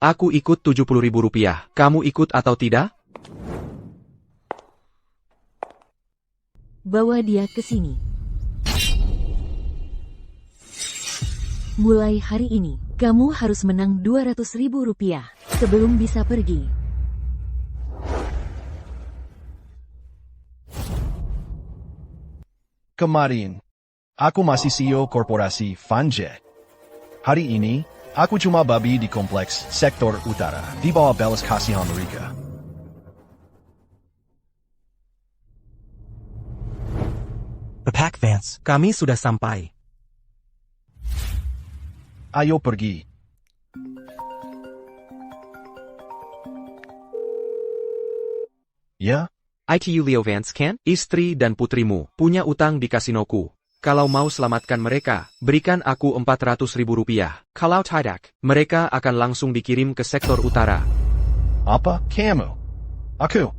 Aku ikut 70.000 rupiah. Kamu ikut atau tidak? Bawa dia ke sini. Mulai hari ini, kamu harus menang 200.000 rupiah sebelum bisa pergi. Kemarin, aku masih CEO korporasi Fanjet. Hari ini, aku cuma babi di kompleks sektor utara di bawah belas kasihan mereka. The Pack Vance. Kami sudah sampai. Ayo pergi. Ya, ITU Leo Vance kan? Istri dan putrimu punya utang di kasinoku. Kalau mau selamatkan mereka, berikan aku 400.000 rupiah. Kalau tidak, mereka akan langsung dikirim ke sektor utara. apa kamu? Aku.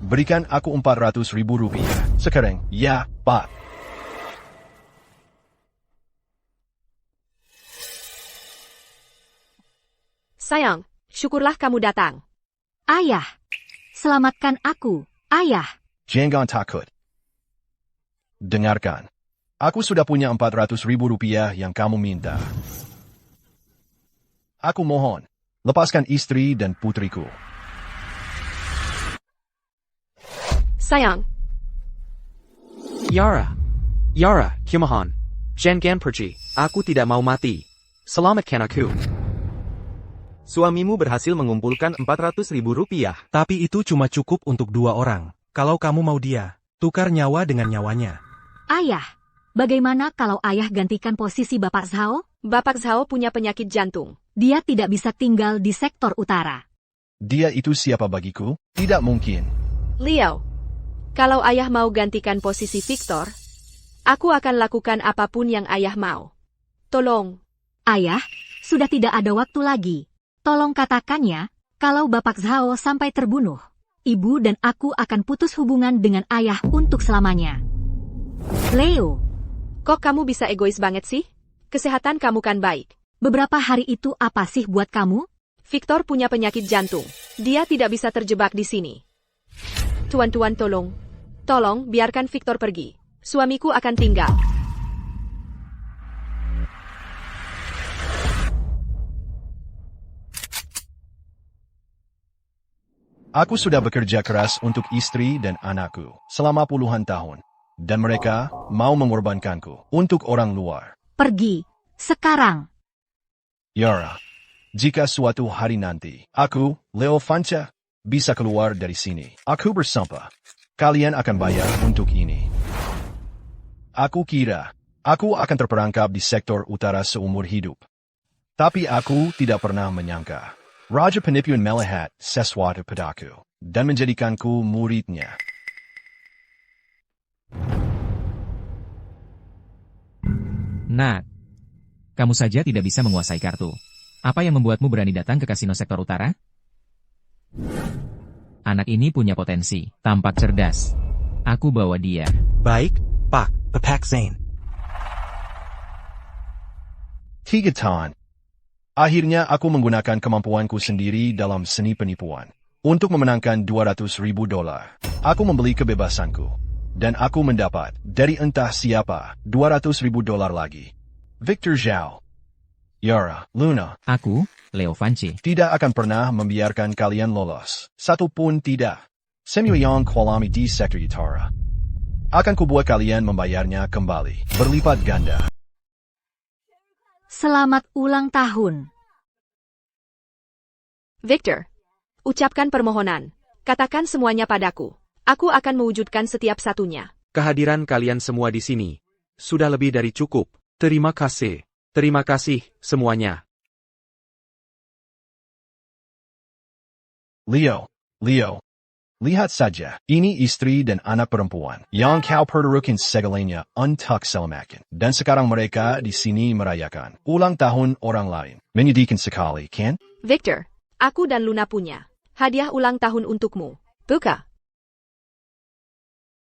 Berikan aku 400.000 rupiah. Sekarang, ya, Pak. Sayang, syukurlah kamu datang. Ayah, selamatkan aku, ayah. Jangan takut. Dengarkan. Aku sudah punya 400.000 rupiah yang kamu minta. Aku mohon, lepaskan istri dan putriku. Sayang, Yara, kumohon. Jangan pergi. Aku tidak mau mati. Selamatkan aku. Suamimu berhasil mengumpulkan 400.000 rupiah. Tapi itu cuma cukup untuk 2 orang. Kalau kamu mau dia, tukar nyawa dengan nyawanya. Ayah, bagaimana kalau ayah gantikan posisi Bapak Zhao? Bapak Zhao punya penyakit jantung. Dia tidak bisa tinggal di sektor utara. Dia itu siapa bagiku? Tidak mungkin. Leo, kalau ayah mau gantikan posisi Victor, aku akan lakukan apapun yang ayah mau. Tolong. Ayah, sudah tidak ada waktu lagi. Tolong katakannya, kalau Bapak Zhao sampai terbunuh, ibu dan aku akan putus hubungan dengan ayah untuk selamanya. Leo, Kok kamu bisa egois banget sih? Kesehatan kamu kan baik. beberapa hari itu apa sih buat kamu? Victor punya penyakit jantung. Dia tidak bisa terjebak di sini. Tuan-tuan tolong. Tolong biarkan Victor pergi. Suamiku akan tinggal. Aku sudah bekerja keras untuk istri dan anakku selama puluhan tahun. Dan mereka mau mengorbankanku untuk orang luar. Pergi, sekarang. Yara, jika suatu hari nanti, aku, Leo Fancha, bisa keluar dari sini, aku bersumpah, kalian akan bayar untuk ini. Aku kira, aku akan terperangkap di sektor utara seumur hidup. Tapi aku tidak pernah menyangka. Raja penipuan melihat sesuatu padaku, dan menjadikanku muridnya. Nak, kamu saja tidak bisa menguasai kartu. Apa yang membuatmu berani datang ke kasino sektor utara? Anak ini punya potensi, tampak cerdas. Aku bawa dia. Baik, Pak, The Pack Zane. 3 tahun. Akhirnya aku menggunakan kemampuanku sendiri dalam seni penipuan. Untuk memenangkan 200.000 dolar. Aku membeli kebebasanku. Dan aku mendapat, dari entah siapa, 200.000 dolar lagi. Victor Zhao. Yara, Luna. Aku, Leo Vance. Tidak akan pernah membiarkan kalian lolos. Satu pun tidak. Semuyang Kualami di sektor utara. Akan kubuat kalian membayarnya kembali. Berlipat ganda. Selamat ulang tahun. Victor, ucapkan permohonan. Katakan semuanya padaku. Aku akan mewujudkan setiap satunya. Kehadiran kalian semua di sini sudah lebih dari cukup. Terima kasih. Terima kasih semuanya. Leo. Lihat saja, ini istri dan anak perempuan yang kau pertaruhkan segalanya untuk selamatkan. Dan sekarang mereka di sini merayakan ulang tahun orang lain. Menyedihkan sekali, kan? Victor, aku dan Luna punya hadiah ulang tahun untukmu. Buka.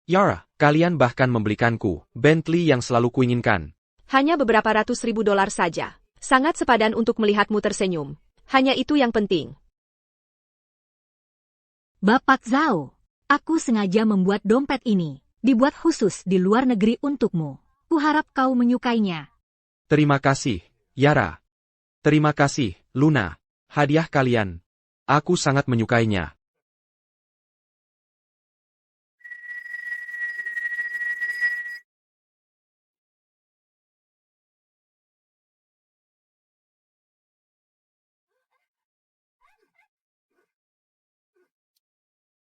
Yara, kalian bahkan membelikanku Bentley yang selalu kuinginkan. Hanya beberapa ratus ribu dolar saja. Sangat sepadan untuk melihatmu tersenyum. Hanya itu yang penting. Bapak Zhao, aku sengaja membuat dompet ini. Dibuat khusus di luar negeri untukmu. Kuharap kau menyukainya. Terima kasih, Yara. Terima kasih, Luna. Hadiah kalian. Aku sangat menyukainya.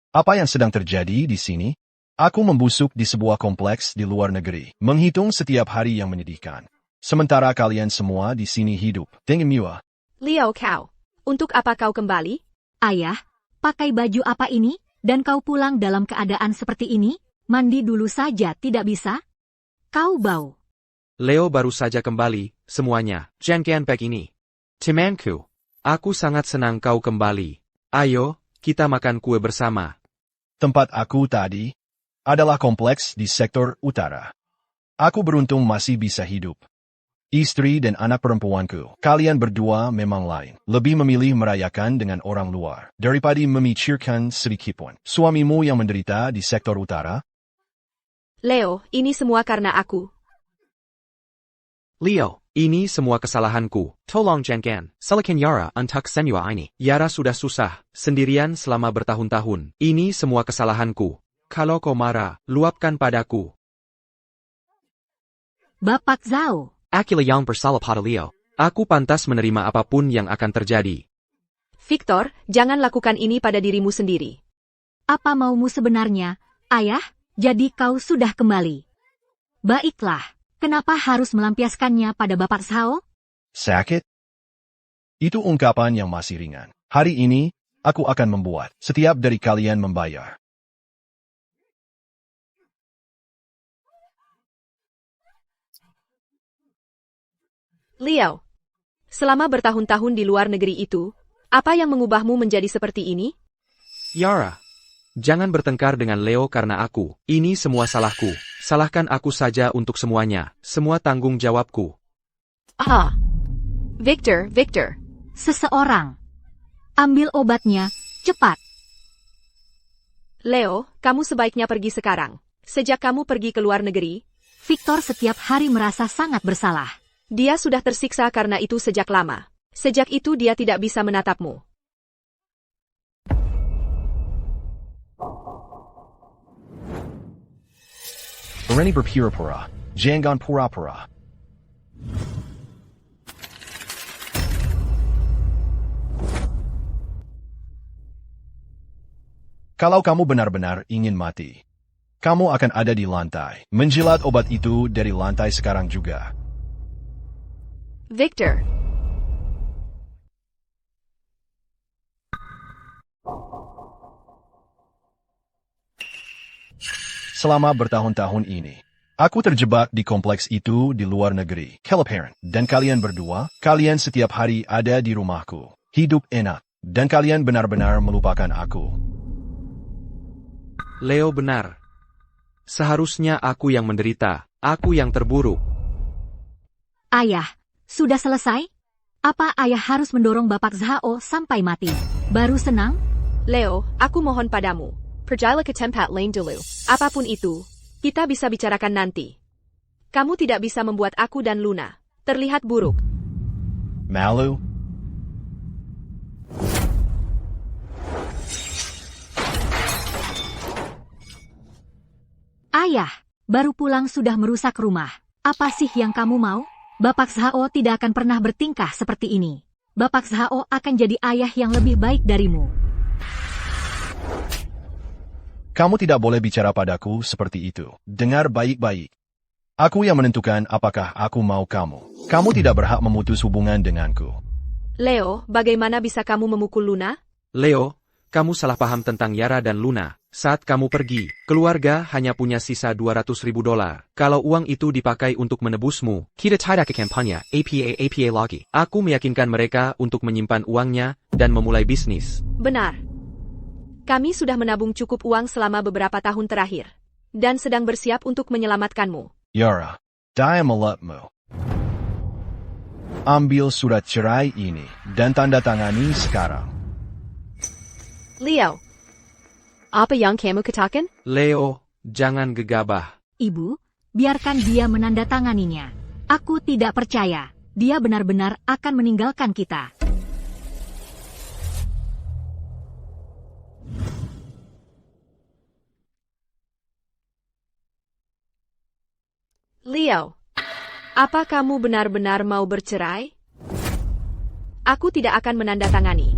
Apa yang sedang terjadi di sini? Aku membusuk di sebuah kompleks di luar negeri, menghitung setiap hari yang menyedihkan. Sementara kalian semua di sini hidup dengan mewah. Liao kau, untuk apa kau kembali? Ayah, pakai baju apa ini? Dan kau pulang dalam keadaan seperti ini? Mandi dulu saja tidak bisa? Kau bau. Leo baru saja kembali, semuanya. Jangan pack ini. Temanku, aku sangat senang kau kembali. Ayo, kita makan kue bersama. Tempat aku tadi adalah kompleks di sektor utara. Aku beruntung masih bisa hidup. Istri dan anak perempuanku, kalian berdua memang lain. Lebih memilih merayakan dengan orang luar daripada memikirkan sedikitpun suamimu yang menderita di sektor utara. Leo, ini semua karena aku. Leo, ini semua kesalahanku. Tolong jangan salahkan Yara untuk semua ini. Yara sudah susah, sendirian selama bertahun-tahun. Ini semua kesalahanku. Kalau kau marah, luapkan padaku. Bapak Zhao. Aku yang bersalah pada Leo. Aku pantas menerima apapun yang akan terjadi. Victor, jangan lakukan ini pada dirimu sendiri. Apa maumu sebenarnya, ayah? Jadi kau sudah kembali. Baiklah, kenapa harus melampiaskannya pada Bapak Zhao? Sakit? Itu ungkapan yang masih ringan. Hari ini, aku akan membuat setiap dari kalian membayar. Leo, selama bertahun-tahun di luar negeri itu, apa yang mengubahmu menjadi seperti ini? Yara, jangan bertengkar dengan Leo karena aku. Ini semua salahku. Salahkan aku saja untuk semuanya. Semua tanggung jawabku. Victor. Seseorang. Ambil obatnya, cepat. Leo, kamu sebaiknya pergi sekarang. Sejak kamu pergi ke luar negeri, Victor setiap hari merasa sangat bersalah. dia sudah tersiksa karena itu sejak lama. Sejak itu dia tidak bisa menatapmu. Berani berpura-pura, jangan pura-pura. Kalau kamu benar-benar ingin mati, kamu akan ada di lantai, menjilat obat itu dari lantai sekarang juga. Victor, Selama bertahun-tahun ini, aku terjebak di kompleks itu di luar negeri. Kelaparan. Dan kalian berdua, kalian setiap hari ada di rumahku. Hidup enak. Dan kalian benar-benar melupakan aku. Leo benar. Seharusnya aku yang menderita. Aku yang terburuk. Ayah, sudah selesai? Apa ayah harus mendorong Bapak Zhao sampai mati? Baru senang? Leo, aku mohon padamu. Pergilah ke tempat lain dulu. Apapun itu, kita bisa bicarakan nanti. Kamu tidak bisa membuat aku dan Luna terlihat buruk. Malu? Ayah, baru pulang sudah merusak rumah. Apa sih yang kamu mau? Bapak Zhao tidak akan pernah bertingkah seperti ini. Bapak Zhao akan jadi ayah yang lebih baik darimu. Kamu tidak boleh bicara padaku seperti itu. Dengar baik-baik. Aku yang menentukan apakah aku mau kamu. Kamu tidak berhak memutus hubungan denganku. Leo, bagaimana bisa kamu memukul Luna? Leo, kamu salah paham tentang Yara dan Luna. Saat kamu pergi, keluarga hanya punya sisa $200.000. Kalau uang itu dipakai untuk menebusmu, kita tidak ke kampanye APA lagi. Aku meyakinkan mereka untuk menyimpan uangnya dan memulai bisnis. Benar. Kami sudah menabung cukup uang selama beberapa tahun terakhir. Dan sedang bersiap untuk menyelamatkanmu. Yara, dia melukmu. Ambil surat cerai ini dan tanda tangani sekarang. Leo, apa yang kamu katakan? Leo, jangan gegabah. Ibu, biarkan dia menandatanganinya. Aku tidak percaya. Dia benar-benar akan meninggalkan kita. Leo, apa kamu benar-benar mau bercerai? Aku tidak akan menandatangani.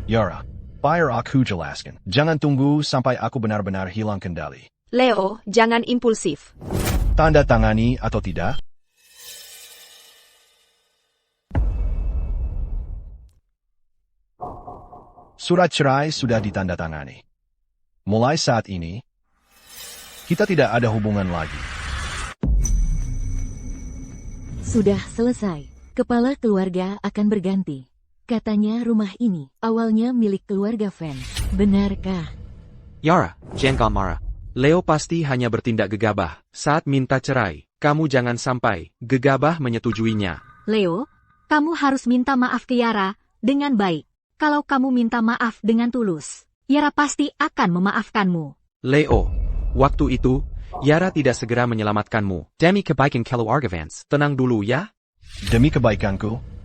Yara, biar aku jelaskan. Jangan tunggu sampai aku benar-benar hilang kendali. Leo, jangan impulsif. Tanda tangani atau tidak? Surat cerai sudah ditandatangani. Mulai saat ini, kita tidak ada hubungan lagi. Sudah selesai. Kepala keluarga akan berganti. Katanya rumah ini awalnya milik keluarga Van. Benarkah? Yara, jangan marah. Leo pasti hanya bertindak gegabah saat minta cerai. Kamu jangan sampai gegabah menyetujuinya. Leo, kamu harus minta maaf ke Yara dengan baik. Kalau kamu minta maaf dengan tulus, Yara pasti akan memaafkanmu. Leo, waktu itu, Yara tidak segera menyelamatkanmu. Demi kebaikan keluarga Vance. Tenang dulu ya. Demi kebaikanku.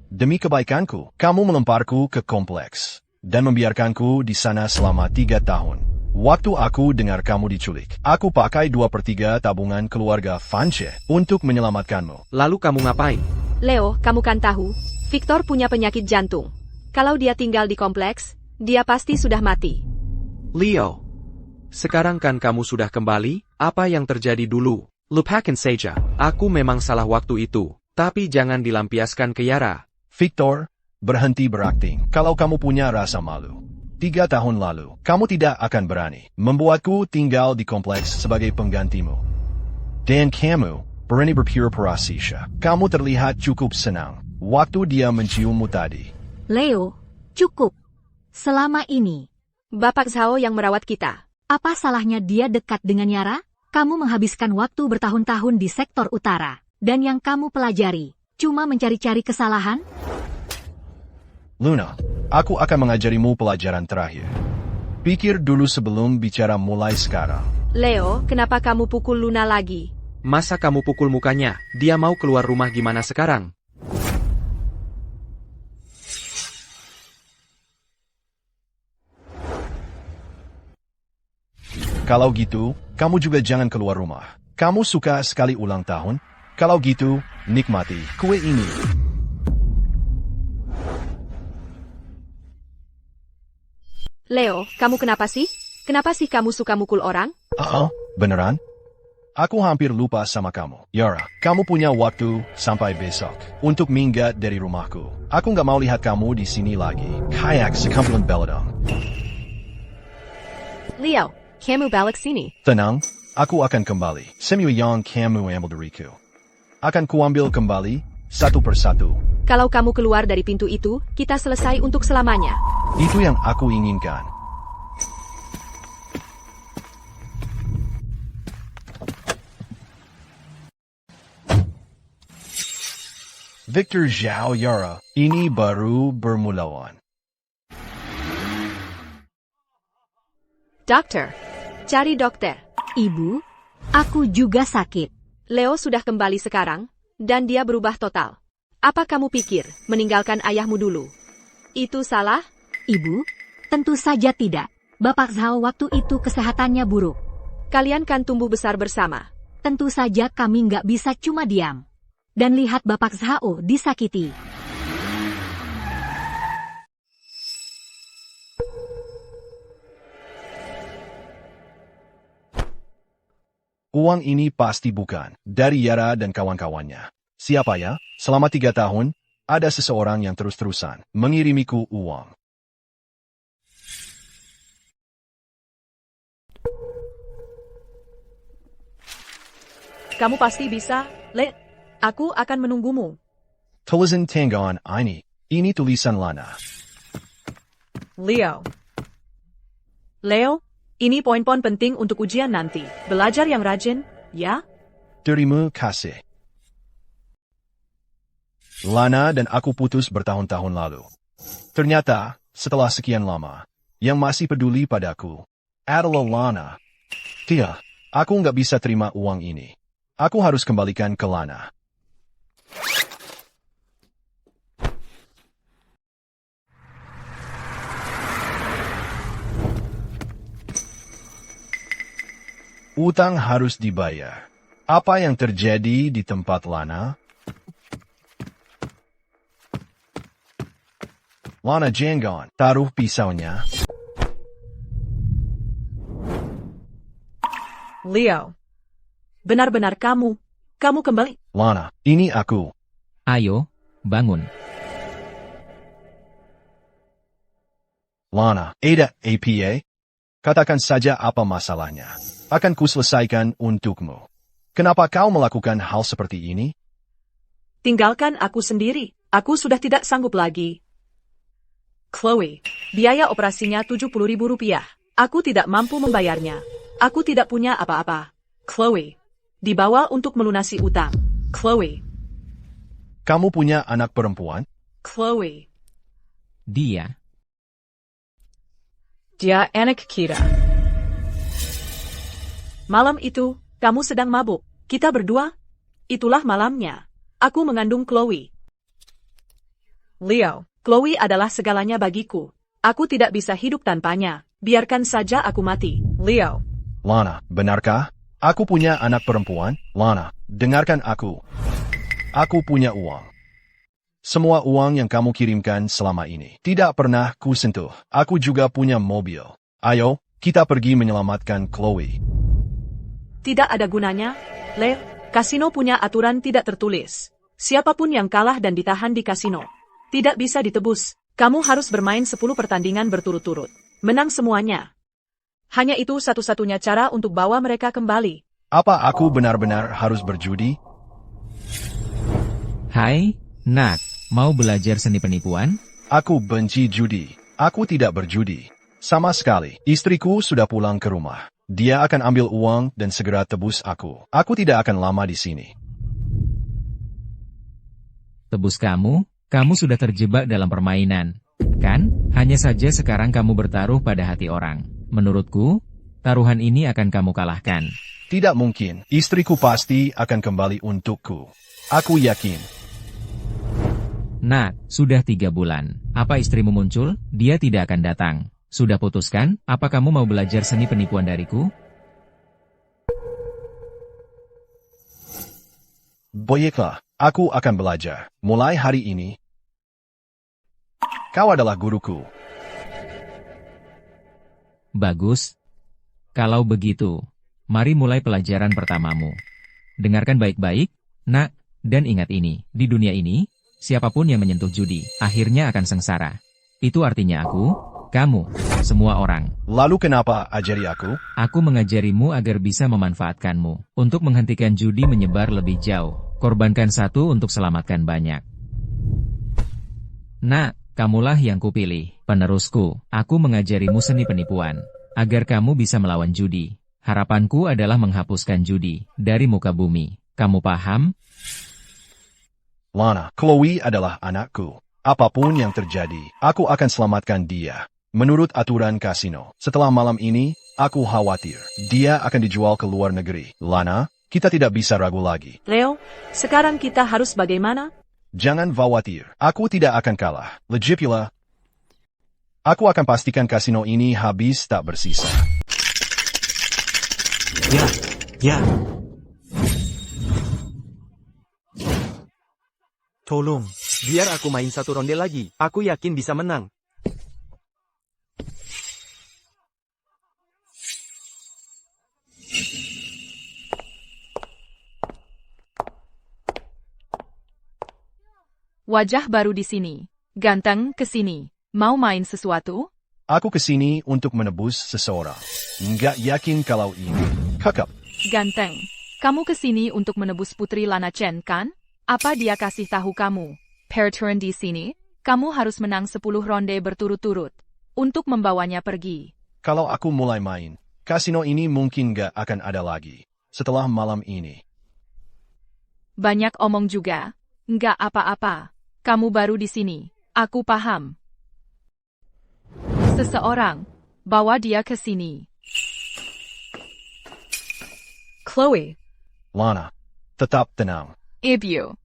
Demi kebaikanku, kamu melemparku ke kompleks dan membiarkanku di sana selama 3 tahun. Waktu aku dengar kamu diculik, aku pakai 2/3 tabungan keluarga Vance untuk menyelamatkanmu. Lalu kamu ngapain? Leo, kamu kan tahu, Victor punya penyakit jantung. Kalau dia tinggal di kompleks, dia pasti sudah mati. Leo, sekarang kan kamu sudah kembali, apa yang terjadi dulu? Lupakan saja, aku memang salah waktu itu, tapi jangan dilampiaskan ke Yara. Victor, berhenti berakting kalau kamu punya rasa malu. 3 tahun lalu, kamu tidak akan berani membuatku tinggal di kompleks sebagai penggantimu. Dan kamu berani berpura-pura sisya. Kamu terlihat cukup senang waktu dia menciummu tadi. Leo, cukup. Selama ini, Bapak Zhao yang merawat kita. apa salahnya dia dekat dengan Yara? Kamu menghabiskan waktu bertahun-tahun di sektor utara. Dan yang kamu pelajari, cuma mencari-cari kesalahan? Luna, aku akan mengajarimu pelajaran terakhir. Pikir dulu sebelum bicara mulai sekarang. Leo, kenapa kamu pukul Luna lagi? Masa kamu pukul mukanya? Dia mau keluar rumah gimana sekarang? Kalau gitu, kamu juga jangan keluar rumah. Kamu suka sekali ulang tahun? Kalau gitu, nikmati kue ini. Leo, kamu kenapa sih? Kenapa sih kamu suka mukul orang? Beneran? Aku hampir lupa sama kamu. Yara, kamu punya waktu sampai besok untuk minggat dari rumahku. Aku nggak mau lihat kamu di sini lagi. Kayak sekumpulan beladang. Leo, kamu balik sini. Tenang, aku akan kembali. Semua yang kamu ambil dariku akan kuambil kembali, satu persatu. Kalau kamu keluar dari pintu itu, kita selesai untuk selamanya. Itu yang aku inginkan. Victor Zhao Yara, ini baru bermulawan. Dokter, cari dokter. Ibu, aku juga sakit. Leo sudah kembali sekarang, dan dia berubah total. Apa kamu pikir, meninggalkan ayahmu dulu? Itu salah? Ibu, tentu saja tidak. Bapak Zhao waktu itu kesehatannya buruk. Kalian kan tumbuh besar bersama. Tentu saja kami nggak bisa cuma diam. Dan lihat Bapak Zhao disakiti. Uang ini pasti bukan dari Yara dan kawan-kawannya. Siapa ya? Selama 3 tahun, ada seseorang yang terus-terusan mengirimiku uang. Kamu pasti bisa, Le. Aku akan menunggumu. Tulisan tanggapan ini Ini tulisan Lana. Leo. Leo, ini poin-poin penting untuk ujian nanti. Belajar yang rajin, ya? Terima kasih. Lana dan aku putus bertahun-tahun lalu. Ternyata, setelah sekian lama, yang masih peduli padaku adalah Lana. Tidak, aku nggak bisa terima uang ini. Aku harus kembalikan ke Lana. Utang harus dibayar. Apa yang terjadi di tempat Lana? Lana Jangan, taruh pisaunya. Leo. Benar-benar kamu kembali. Lana, ini aku. Ayo, bangun. Lana, Ada, APA? Katakan saja apa masalahnya. Akan kuselesaikan untukmu. Kenapa kau melakukan hal seperti ini? Tinggalkan aku sendiri. Aku sudah tidak sanggup lagi. Chloe, biaya operasinya Rp70.000. Aku tidak mampu membayarnya. Aku tidak punya apa-apa. Chloe, dibawa untuk melunasi utang. Chloe, Kamu punya anak perempuan? Chloe, Dia, dia anak kita. Malam itu, kamu sedang mabuk. Kita berdua? Itulah malamnya. Aku mengandung Chloe. Leo, Chloe adalah segalanya bagiku. Aku tidak bisa hidup tanpanya. Biarkan saja aku mati. Leo. Lana, benarkah? Aku punya anak perempuan? Lana, dengarkan aku. Aku punya uang. Semua uang yang kamu kirimkan selama ini tidak pernah ku sentuh. Aku juga punya mobil. Ayo, kita pergi menyelamatkan Chloe. Tidak ada gunanya. Leo, kasino punya aturan tidak tertulis. Siapapun yang kalah dan ditahan di kasino tidak bisa ditebus. Kamu harus bermain 10 pertandingan berturut-turut. Menang semuanya. Hanya itu satu-satunya cara untuk bawa mereka kembali. Apa aku benar-benar harus berjudi? hai, Nak, mau belajar seni penipuan? Aku benci judi. Aku tidak berjudi. Sama sekali. Istriku sudah pulang ke rumah. Dia akan ambil uang dan segera tebus aku. Aku tidak akan lama di sini. Tebus kamu? Kamu sudah terjebak dalam permainan. Kan? Hanya saja sekarang kamu bertaruh pada hati orang. Menurutku, taruhan ini akan kamu kalahkan. Tidak mungkin. Istriku pasti akan kembali untukku. Aku yakin. Nak, sudah 3 bulan. Apa istrimu muncul? Dia tidak akan datang. Sudah putuskan? Apa kamu mau belajar seni penipuan dariku? Baiklah, aku akan belajar. Mulai hari ini, kau adalah guruku. Bagus. Kalau begitu, mari mulai pelajaran pertamamu. Dengarkan baik-baik, Nak, dan ingat ini. Di dunia ini, siapapun yang menyentuh judi, akhirnya akan sengsara. Itu artinya aku, kamu, semua orang. Lalu kenapa ajari aku? Aku mengajarimu agar bisa memanfaatkanmu. Untuk menghentikan judi menyebar lebih jauh. Korbankan satu untuk selamatkan banyak. Nak, kamulah yang kupilih, penerusku. Aku mengajarimu seni penipuan. Agar kamu bisa melawan judi. Harapanku adalah menghapuskan judi dari muka bumi. Kamu paham? Lana, Chloe adalah anakku. Apapun yang terjadi, aku akan selamatkan dia. Menurut aturan kasino, setelah malam ini, aku khawatir dia akan dijual ke luar negeri. Lana, kita tidak bisa ragu lagi. Leo, sekarang kita harus bagaimana? Jangan khawatir, aku tidak akan kalah. Legipula, aku akan pastikan kasino ini habis tak bersisa. Ya. Tolong, biar aku main satu ronde lagi. Aku yakin bisa menang. Wajah baru di sini. Ganteng, ke sini. Mau main sesuatu? Aku kesini untuk menebus seseorang. Nggak yakin kalau ini. Kakak, Ganteng, kamu ke sini untuk menebus Putri Lana Chen, kan? Apa dia kasih tahu kamu? Peraturan di sini? Kamu harus menang 10 ronde berturut-turut untuk membawanya pergi. Kalau aku mulai main, kasino ini mungkin gak akan ada lagi setelah malam ini. Banyak omong juga. Nggak apa-apa. Kamu baru di sini. Aku paham. Seseorang, bawa dia ke sini. Chloe. Lana, tetap tenang. Ibu,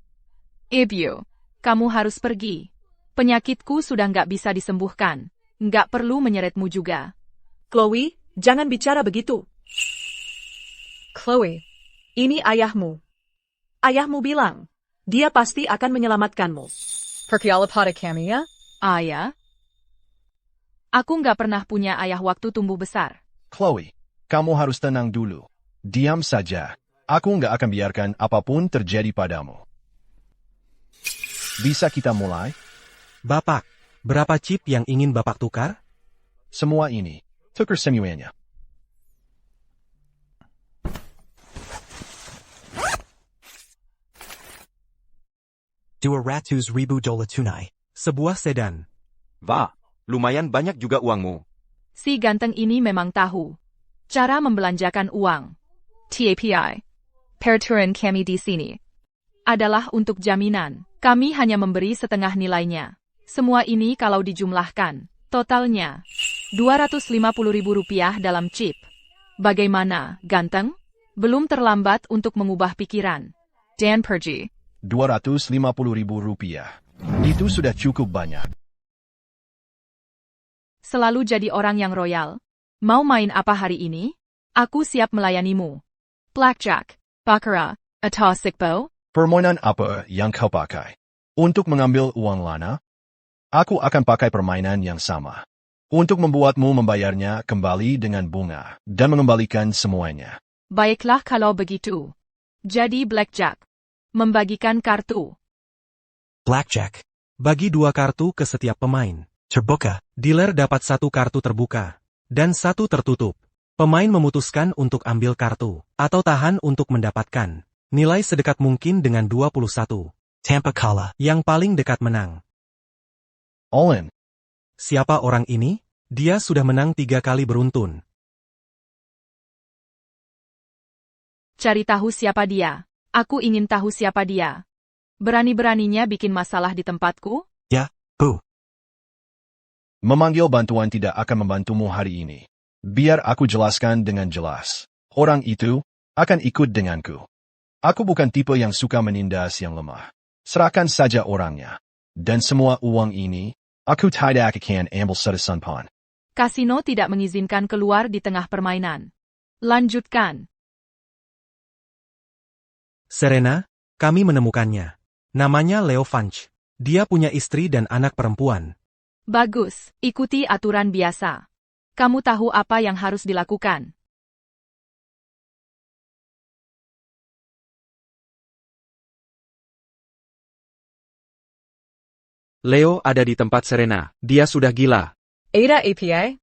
kamu harus pergi. Penyakitku sudah nggak bisa disembuhkan. Nggak perlu menyeretmu juga. Chloe, jangan bicara begitu. Chloe, ini ayahmu. Ayahmu bilang, dia pasti akan menyelamatkanmu. Pergilah pada kami ya? Ayah? Aku nggak pernah punya ayah waktu tumbuh besar. Chloe, kamu harus tenang dulu. Diam saja. Aku nggak akan biarkan apapun terjadi padamu. Bisa kita mulai? Bapak, berapa chip yang ingin Bapak tukar? Semua ini, tukar semuanya. $200,000 tunai. Sebuah sedan. Wah, lumayan banyak juga uangmu. Si ganteng ini memang tahu cara membelanjakan uang. TAPI, peraturan kami di sini adalah untuk jaminan. Kami hanya memberi setengah nilainya. Semua ini kalau dijumlahkan, totalnya Rp250.000 dalam chip. Bagaimana, ganteng? Belum terlambat untuk mengubah pikiran. Dan pergi. Rp250.000. Itu sudah cukup banyak. Selalu jadi orang yang royal. Mau main apa hari ini? Aku siap melayanimu. Blackjack, baccarat, atau sikbo? Permainan apa yang kau pakai? Untuk mengambil uang Lana? Aku akan pakai permainan yang sama. Untuk membuatmu membayarnya kembali dengan bunga, dan mengembalikan semuanya. Baiklah kalau begitu. Jadi blackjack. Membagikan kartu. Blackjack. Bagi 2 kartu ke setiap pemain. Terbuka. Dealer dapat 1 kartu terbuka, dan 1 tertutup. Pemain memutuskan untuk ambil kartu, atau tahan untuk mendapatkan nilai sedekat mungkin dengan 21. Tampa kalah. Yang paling dekat menang. All in. Siapa orang ini? Dia sudah menang 3 kali beruntun. Cari tahu siapa dia. Aku ingin tahu siapa dia. Berani-beraninya bikin masalah di tempatku? Ya, Bu. Memanggil bantuan tidak akan membantumu hari ini. Biar aku jelaskan dengan jelas. Orang itu akan ikut denganku. Aku bukan tipe yang suka menindas yang lemah. Serahkan saja orangnya. Dan semua uang ini, aku tidak akan ambil sedesan. Kasino tidak mengizinkan keluar di tengah permainan. Lanjutkan. Serena, kami menemukannya. Namanya Leo Funch. Dia punya istri dan anak perempuan. Bagus, ikuti aturan biasa. Kamu tahu apa yang harus dilakukan. Leo ada di tempat Serena. Dia sudah gila. Ada API?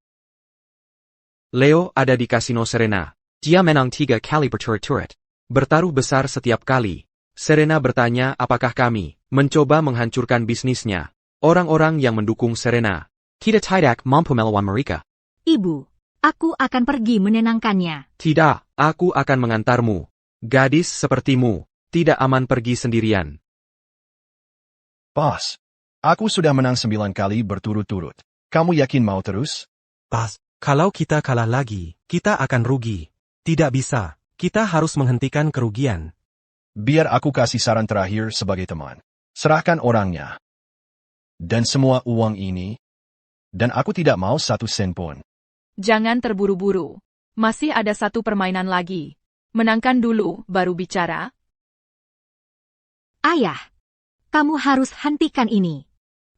Leo ada di kasino Serena. Dia menang 3 kali berturut-turut. Bertaruh besar setiap kali. Serena bertanya apakah kami mencoba menghancurkan bisnisnya. Orang-orang yang mendukung Serena. Kita tidak mampu melawan mereka. Ibu, aku akan pergi menenangkannya. Tidak, aku akan mengantarmu. Gadis sepertimu, tidak aman pergi sendirian. Bos, aku sudah menang 9 kali berturut-turut. Kamu yakin mau terus? Pas, kalau kita kalah lagi, kita akan rugi. Tidak bisa, kita harus menghentikan kerugian. Biar aku kasih saran terakhir sebagai teman. Serahkan orangnya. Dan semua uang ini. Dan aku tidak mau 1 sen pun. Jangan terburu-buru. Masih ada 1 permainan lagi. Menangkan dulu, baru bicara. Ayah, kamu harus hentikan ini.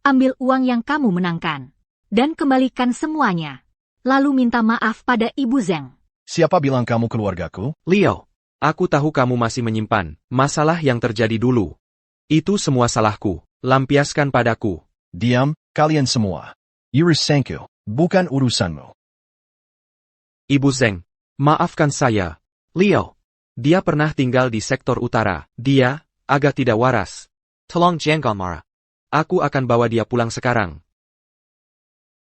Ambil uang yang kamu menangkan. Dan kembalikan semuanya. Lalu minta maaf pada Ibu Zeng. Siapa bilang kamu keluargaku? Leo, aku tahu kamu masih menyimpan masalah yang terjadi dulu. Itu semua salahku. Lampiaskan padaku. Diam, kalian semua. Urusanku, bukan urusanmu. Ibu Zeng, maafkan saya. Leo, dia pernah tinggal di sektor utara. Dia agak tidak waras. Tolong jangan marah. Aku akan bawa dia pulang sekarang.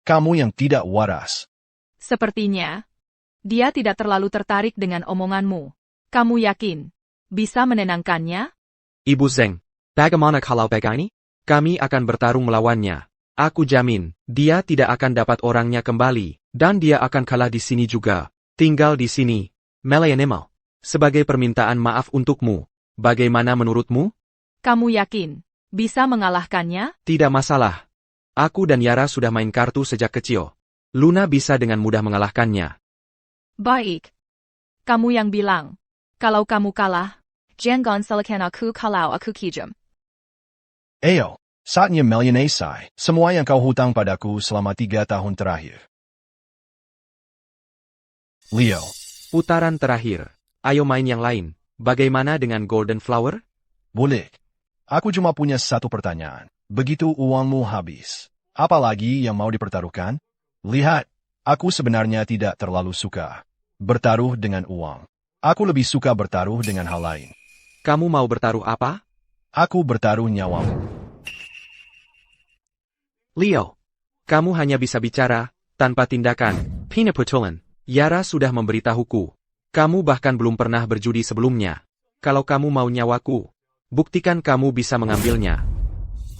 Kamu yang tidak waras. Sepertinya, dia tidak terlalu tertarik dengan omonganmu. Kamu yakin bisa menenangkannya? Ibu Zeng, bagaimana kalau begini? Kami akan bertarung melawannya. Aku jamin, dia tidak akan dapat orangnya kembali, dan dia akan kalah di sini juga. Tinggal di sini. Meleanimal. Sebagai permintaan maaf untukmu, bagaimana menurutmu? Kamu yakin bisa mengalahkannya? Tidak masalah. Aku dan Yara sudah main kartu sejak kecil. Luna bisa dengan mudah mengalahkannya. Baik. Kamu yang bilang, kalau kamu kalah, jangan salahkan aku kalau aku kejam. Ayo, saatnya melunasi semua yang kau hutang padaku selama 3 tahun terakhir. Leo. Putaran terakhir. Ayo main yang lain. Bagaimana dengan Golden Flower? Boleh. Aku cuma punya satu pertanyaan. Begitu uangmu habis, apa lagi yang mau dipertaruhkan? Lihat, aku sebenarnya tidak terlalu suka bertaruh dengan uang. Aku lebih suka bertaruh dengan hal lain. Kamu mau bertaruh apa? Aku bertaruh nyawamu. Leo, kamu hanya bisa bicara, tanpa tindakan. Pinaputulan, Yara sudah memberitahuku. Kamu bahkan belum pernah berjudi sebelumnya. Kalau kamu mau nyawaku, buktikan kamu bisa mengambilnya.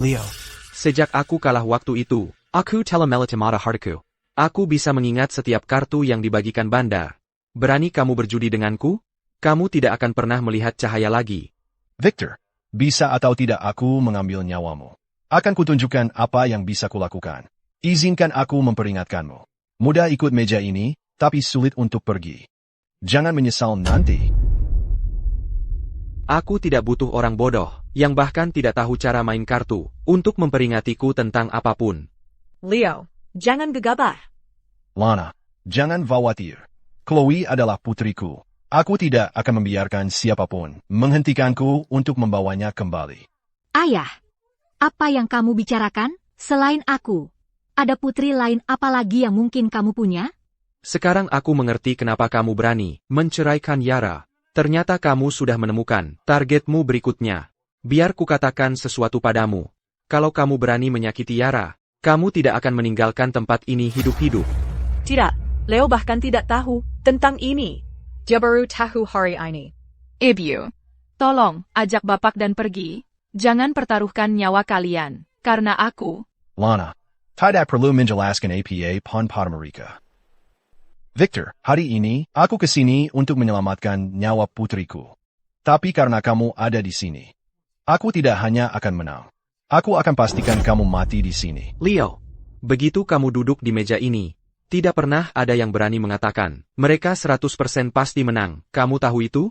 Leo. Sejak aku kalah waktu itu, aku telah melihat hatiku. Aku bisa mengingat setiap kartu yang dibagikan bandar. Berani kamu berjudi denganku? Kamu tidak akan pernah melihat cahaya lagi. Victor, bisa atau tidak aku mengambil nyawamu? Akan kutunjukkan apa yang bisa kulakukan. Izinkan aku memperingatkanmu. Mudah ikut meja ini, tapi sulit untuk pergi. Jangan menyesal nanti. Aku tidak butuh orang bodoh, yang bahkan tidak tahu cara main kartu, untuk memperingatiku tentang apapun. Leo, jangan gegabah. Lana, jangan khawatir. Chloe adalah putriku. Aku tidak akan membiarkan siapapun menghentikanku untuk membawanya kembali. Ayah, apa yang kamu bicarakan? Selain aku, ada putri lain apa lagi yang mungkin kamu punya? Sekarang aku mengerti kenapa kamu berani menceraikan Yara. Ternyata kamu sudah menemukan targetmu berikutnya. Biar kukatakan sesuatu padamu. Kalau kamu berani menyakiti Yara, kamu tidak akan meninggalkan tempat ini hidup-hidup. Tidak, Leo bahkan tidak tahu tentang ini. Dia baru tahu hari ini. Ibu, tolong ajak bapak dan pergi. Jangan pertaruhkan nyawa kalian, karena aku. Lana, tidak perlu menjelaskan APA pon pada mereka. Victor, hari ini, aku kesini untuk menyelamatkan nyawa putriku. Tapi karena kamu ada di sini, aku tidak hanya akan menang. Aku akan pastikan kamu mati di sini. Leo, begitu kamu duduk di meja ini, tidak pernah ada yang berani mengatakan, mereka 100% pasti menang. Kamu tahu itu?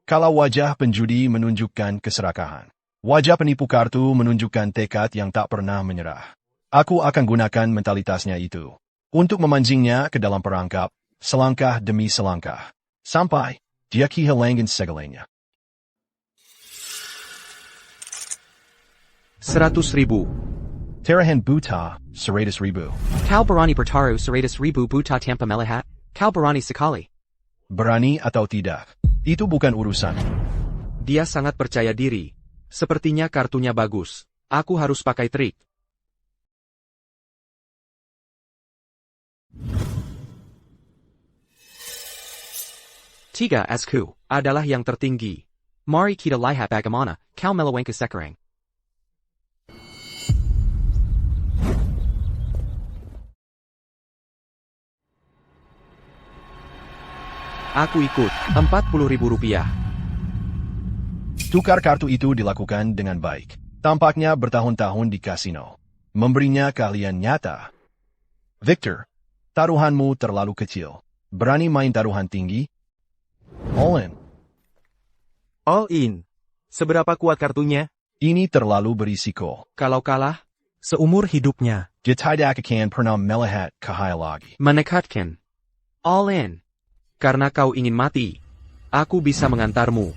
Kalau wajah penjudi menunjukkan keserakahan, wajah penipu kartu menunjukkan tekad yang tak pernah menyerah. Aku akan gunakan mentalitasnya itu untuk memancingnya ke dalam perangkap, selangkah demi selangkah, sampai dia kehilangan segalanya. 100.000. Terahan buta, 100,000. Kau berani bertaruh 100.000 buta tanpa melihat? Kau berani sekali. Berani atau tidak, itu bukan urusan. Dia sangat percaya diri. Sepertinya kartunya bagus. Aku harus pakai trik. Tiga SQ adalah yang tertinggi. Mari kita lihat bagaimana kau melawan sekarang. Aku ikut, Rp40.000. Tukar kartu itu dilakukan dengan baik. Tampaknya bertahun-tahun di kasino. Memberinya keahlian nyata. Victor, taruhanmu terlalu kecil. Berani main taruhan tinggi? All in. All in. Seberapa kuat kartunya? Ini terlalu berisiko. Kalau kalah, Seumur hidupnya. Dia tidak akan pernah melihat cahaya lagi. menekatkan. All in. Karena kau ingin mati, aku bisa mengantarmu.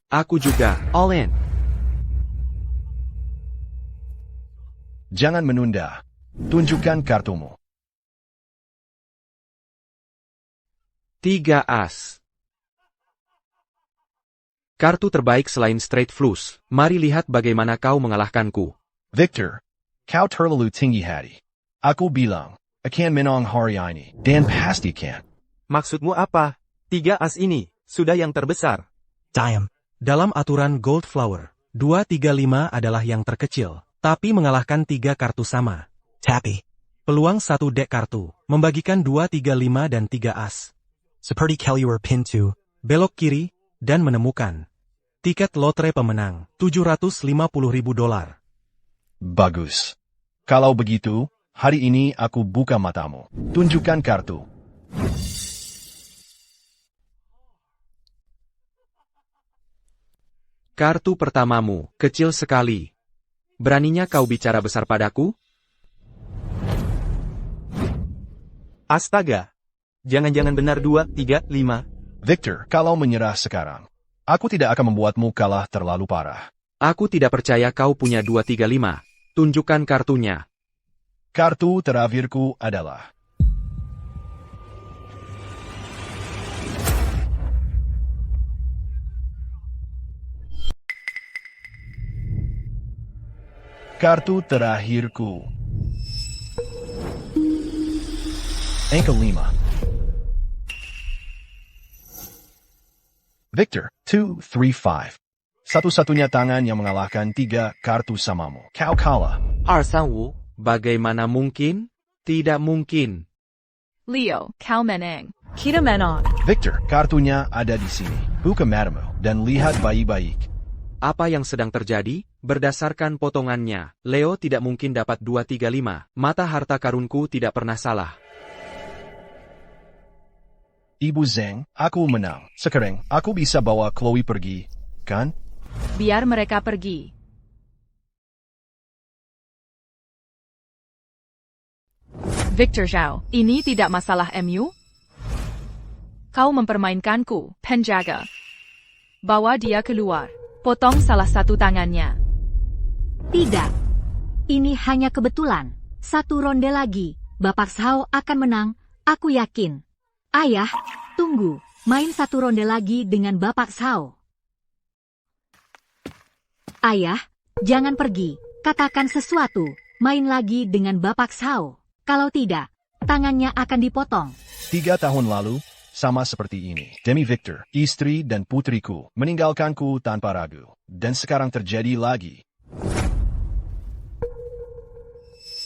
Aku juga, all in. Jangan menunda. Tunjukkan kartumu. 3 as. Kartu terbaik selain straight flush. Mari lihat bagaimana kau mengalahkanku. Victor, kau terlalu tinggi hati. Aku bilang, akan menang hari ini, dan pasti kan. Maksudmu apa? 3 as ini, sudah yang terbesar. Diam. Dalam aturan Gold Flower, 2-3-5 adalah yang terkecil, tapi mengalahkan 3 kartu sama. Tapi, peluang 1 dek kartu, membagikan 2-3-5 dan 3 as. Seperti Kelly pin 2, belok kiri, dan menemukan tiket lotre pemenang, $750.000. Bagus. Kalau begitu, hari ini aku buka matamu. Tunjukkan kartu. Kartu pertamamu, kecil sekali. Beraninya kau bicara besar padaku? Astaga. Jangan-jangan benar 2-3-5. Victor, kalau menyerah sekarang, aku tidak akan membuatmu kalah terlalu parah. Aku tidak percaya kau punya 2-3-5. Tunjukkan kartunya. Kartu terakhirku adalah kartu terakhirku. Angka 5. Victor, 2-3-5. Satu-satunya tangan yang mengalahkan 3 kartu samamu. Kau kalah. 235. Bagaimana mungkin? Tidak mungkin. Leo, kau menang. Kita menang. Victor, kartunya ada di sini. Buka matamu dan lihat baik-baik. Apa yang sedang terjadi? Berdasarkan potongannya, Leo tidak mungkin dapat 2-3-5. Mata harta karunku tidak pernah salah. Ibu Zeng, aku menang. Sekarang, aku bisa bawa Chloe pergi, kan? Biar mereka pergi. Victor Zhao, ini tidak masalah MU? Kau mempermainkanku, penjaga. Bawa dia keluar. Potong salah satu tangannya. Tidak. Ini hanya kebetulan. 1 ronde lagi, Bapak Zhao akan menang, aku yakin. Ayah, tunggu. Main 1 ronde lagi dengan Bapak Zhao. Ayah, jangan pergi. Katakan sesuatu. Main lagi dengan Bapak Zhao. Kalau tidak, tangannya akan dipotong. 3 tahun lalu, sama seperti ini. Demi Victor, istri dan putriku, meninggalkanku tanpa ragu. Dan sekarang terjadi lagi.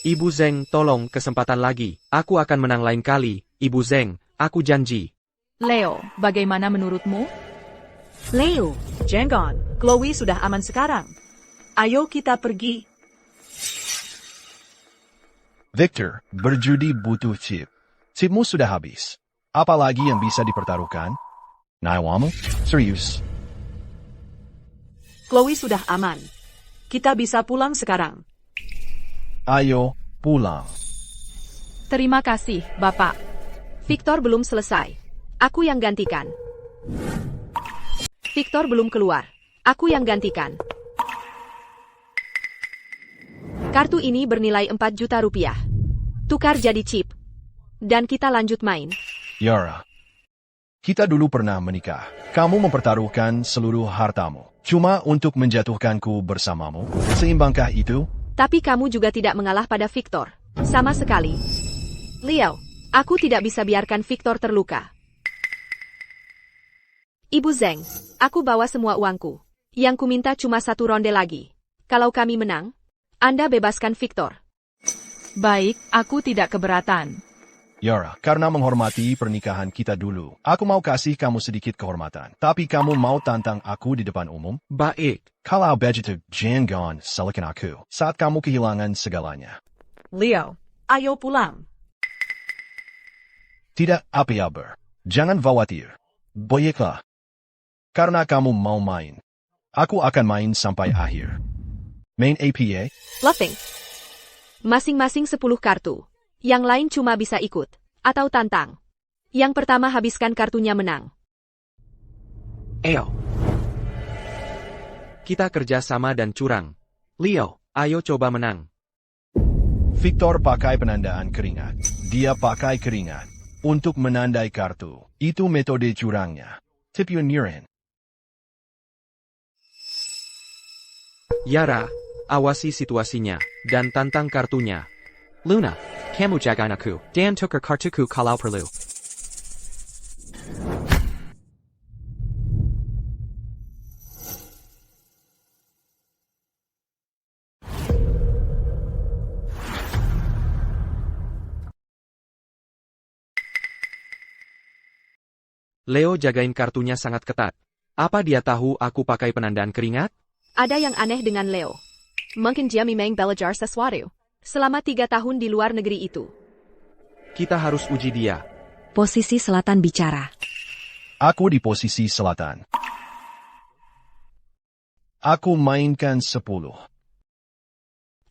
Ibu Zeng, tolong kesempatan lagi. Aku akan menang lain kali. Ibu Zeng, aku janji. Leo, bagaimana menurutmu? Leo, Jangan. Chloe sudah aman sekarang. Ayo kita pergi. Victor, berjudi butuh chip. Chipmu sudah habis. Apalagi yang bisa dipertaruhkan? Naiwamu? Serius? Chloe sudah aman. Kita bisa pulang sekarang. Ayo, pulang. Terima kasih, Bapak. Victor belum selesai. Aku yang gantikan. Victor belum keluar. Aku yang gantikan. Kartu ini bernilai 4 juta rupiah. Tukar jadi chip. Dan kita lanjut main. Yara, kita dulu pernah menikah. Kamu mempertaruhkan seluruh hartamu. Cuma untuk menjatuhkanku bersamamu. Seimbangkah itu? Tapi kamu juga tidak mengalah pada Victor. Sama sekali. Leo, aku tidak bisa biarkan Victor terluka. Ibu Zeng, aku bawa semua uangku. Yang kuminta cuma 1 ronde lagi. Kalau kami menang, Anda bebaskan Victor. Baik, aku tidak keberatan. Yara, karena menghormati pernikahan kita dulu, aku mau kasih kamu sedikit kehormatan. Tapi kamu mau tantang aku di depan umum? Baik. Kalau begitu, jangan salahkan aku saat kamu kehilangan segalanya. Leo, ayo pulang. Tidak apa-apa. Jangan khawatir. Baiklah. Karena kamu mau main, aku akan main sampai akhir. Main APA? Bluffing. Masing-masing 10 kartu. Yang lain cuma bisa ikut. Atau tantang. Yang pertama habiskan kartunya menang. Ayo. Kita kerja sama dan curang. Leo, ayo coba menang. Victor pakai penandaan keringat. Dia pakai keringat untuk menandai kartu. Itu metode curangnya. Tip Yuan Niren. Yara, awasi situasinya, dan tantang kartunya. Luna, kamu jagain aku, dan tukar kartuku kalau perlu. Leo jagain kartunya sangat ketat. Apa dia tahu aku pakai penandaan keringat? Ada yang aneh dengan Leo. Mungkin dia memang belajar sesuatu. Selama 3 tahun di luar negeri itu. Kita harus uji dia. Posisi selatan bicara. Aku di posisi selatan. Aku mainkan 10.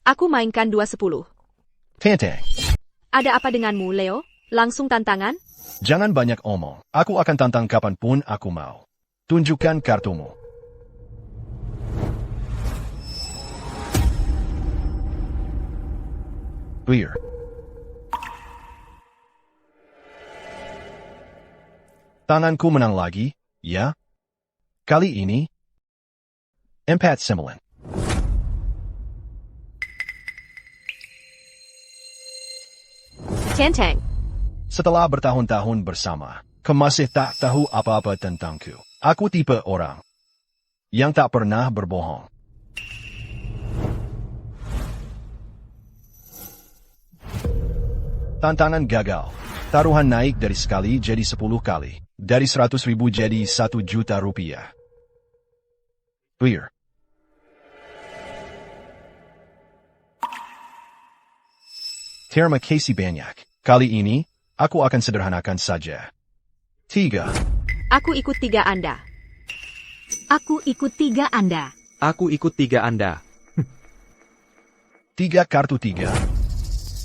Aku mainkan 2-10. Tentang. Ada apa denganmu, Leo? Langsung tantangan? Jangan banyak omong. Aku akan tantang kapanpun aku mau. Tunjukkan kartumu. Clear. Tanganku menang lagi, ya? Kali ini, 4-9. Tentang. Setelah bertahun-tahun bersama, kau masih tak tahu apa-apa tentangku. Aku tipe orang yang tak pernah berbohong. Tantangan gagal. Taruhan naik dari sekali jadi 10 kali. Dari 100.000 jadi 1 juta rupiah. Clear. Terima kasih banyak. Kali ini, aku akan sederhanakan saja. 3. Aku ikut 3 Anda. Aku ikut 3 Anda. Aku ikut 3 Anda. 3 kartu 3.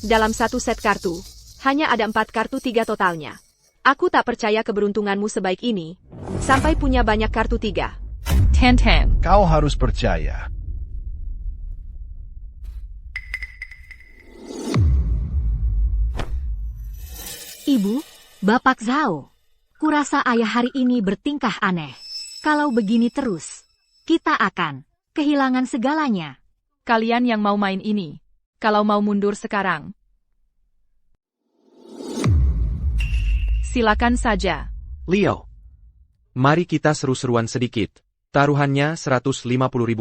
Dalam satu set kartu, hanya ada 4 kartu 3 totalnya. Aku tak percaya keberuntunganmu sebaik ini, sampai punya banyak kartu 3. Tentang. Kau harus percaya. Ibu, Bapak Zhao. Kurasa ayah hari ini bertingkah aneh. Kalau begini terus, kita akan kehilangan segalanya. Kalian yang mau main ini. Kalau mau mundur sekarang. Silakan saja. Leo. Mari kita seru-seruan sedikit. Taruhannya 150.000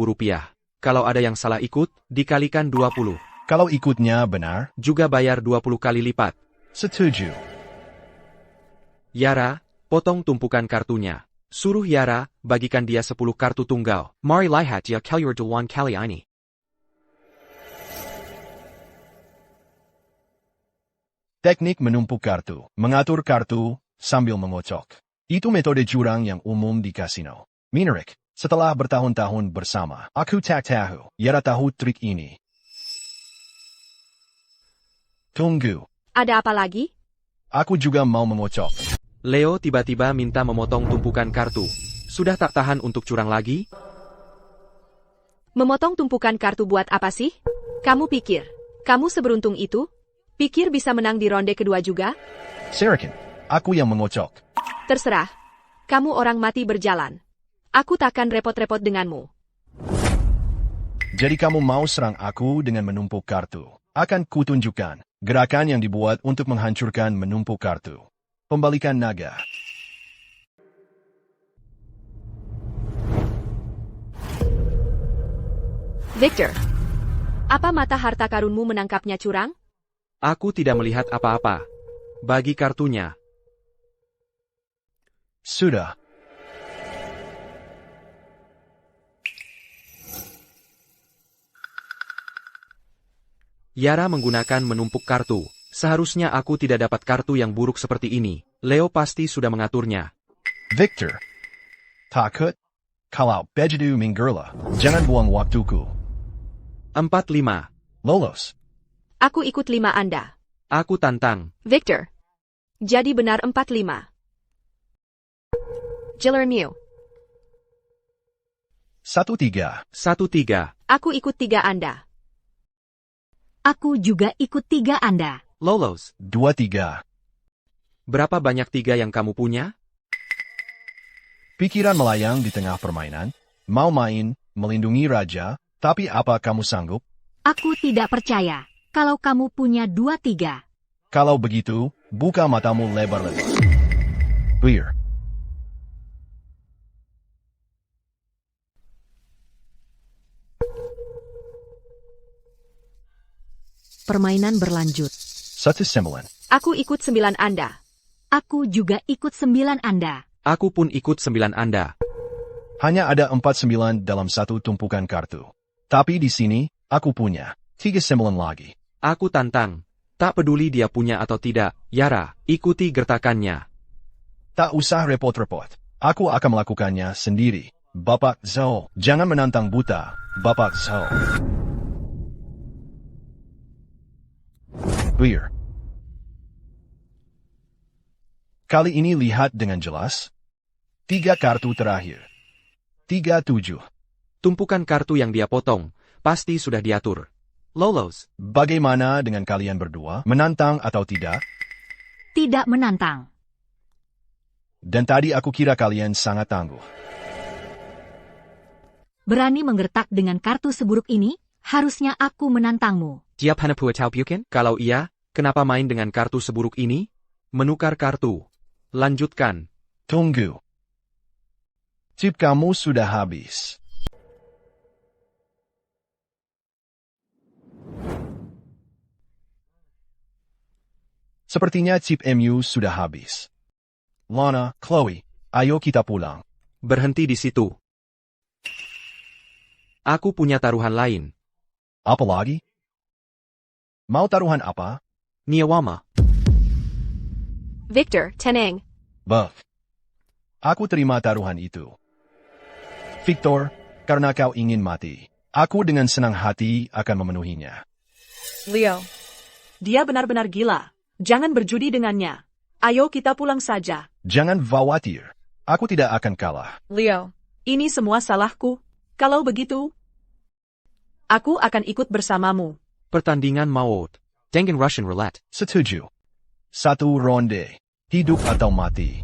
rupiah. Kalau ada yang salah ikut, dikalikan 20. Kalau ikutnya benar, Juga bayar 20 kali lipat. setuju. Yara, potong tumpukan kartunya. Suruh Yara, bagikan dia 10 kartu tunggal. Mari lihat ya keluar duluan kali ini. Teknik menumpuk kartu. Mengatur kartu sambil mengocok. Itu metode jurang yang umum di kasino. Menarik. Setelah bertahun-tahun bersama, aku tak tahu. Yara tahu trik ini. Tunggu. Ada apa lagi? Aku juga mau mengocok. Leo tiba-tiba minta memotong tumpukan kartu. Sudah tak tahan untuk curang lagi? Memotong tumpukan kartu buat apa sih? Kamu pikir, kamu seberuntung itu? Pikir bisa menang di ronde kedua juga? Serakin. Aku yang mengocok. Terserah. Kamu orang mati berjalan. Aku takkan repot-repot denganmu. Jadi kamu mau serang aku dengan menumpuk kartu. Akan kutunjukkan gerakan yang dibuat untuk menghancurkan menumpuk kartu. Pembalikan naga. Victor, apa mata harta karunmu menangkapnya curang? Aku tidak melihat apa-apa. Bagi kartunya. Sudah. Yara menggunakan menumpuk kartu. Seharusnya aku tidak dapat kartu yang buruk seperti ini. Leo pasti sudah mengaturnya. Victor. Takut? Kalau begitu minggerlah. Jangan buang waktuku. 4-5. Lolos. Aku ikut 5 Anda. Aku tantang. Victor. Jadi benar 4-5. Jilermu. 1-3. 1-3. Aku ikut 3 Anda. Aku juga ikut 3 Anda. Lolos. 2-3. Berapa banyak 3 yang kamu punya? Pikiran melayang di tengah permainan. Mau main, melindungi raja, Tapi apa kamu sanggup? Aku tidak percaya kalau kamu punya 2-3. Kalau begitu, buka matamu lebar-lebar. Clear. Permainan berlanjut. 1-9. Aku ikut 9 Anda. Aku juga ikut 9 Anda. Aku pun ikut 9 Anda. Hanya ada 4-9 dalam satu tumpukan kartu. Tapi di sini, aku punya 3-9 lagi. Aku tantang. Tak peduli dia punya atau tidak, Yara, ikuti gertakannya. Tak usah repot-repot. Aku akan melakukannya sendiri. Bapak Zhao, jangan menantang buta, Bapak Zhao. Clear. Kali ini lihat dengan jelas. 3 kartu terakhir. 3-7. Tumpukan kartu yang dia potong, pasti sudah diatur. Lolos. Bagaimana dengan kalian berdua? Menantang atau tidak? Tidak menantang. Dan tadi aku kira kalian sangat tangguh. Berani menggertak dengan kartu seburuk ini? Harusnya aku menantangmu. Siap Hanapu atau Pukin? Kalau iya, kenapa main dengan kartu seburuk ini? Menukar kartu. Lanjutkan. Tunggu. Chip kamu sudah habis. Sepertinya chip MU sudah habis. Lana, Chloe, ayo kita pulang. Berhenti di situ. Aku punya taruhan lain. Apa lagi? Mau taruhan apa? Niawama. Victor, tenang. Buff. Aku terima taruhan itu. Victor, karena kau ingin mati, aku dengan senang hati akan memenuhinya. Leo. Dia benar-benar gila. Jangan berjudi dengannya. Ayo kita pulang saja. Jangan khawatir. Aku tidak akan kalah. Leo. Ini semua salahku. Kalau begitu, aku akan ikut bersamamu. Pertandingan maut. Dengan Russian roulette. Setuju. 1 ronde. Hidup atau mati.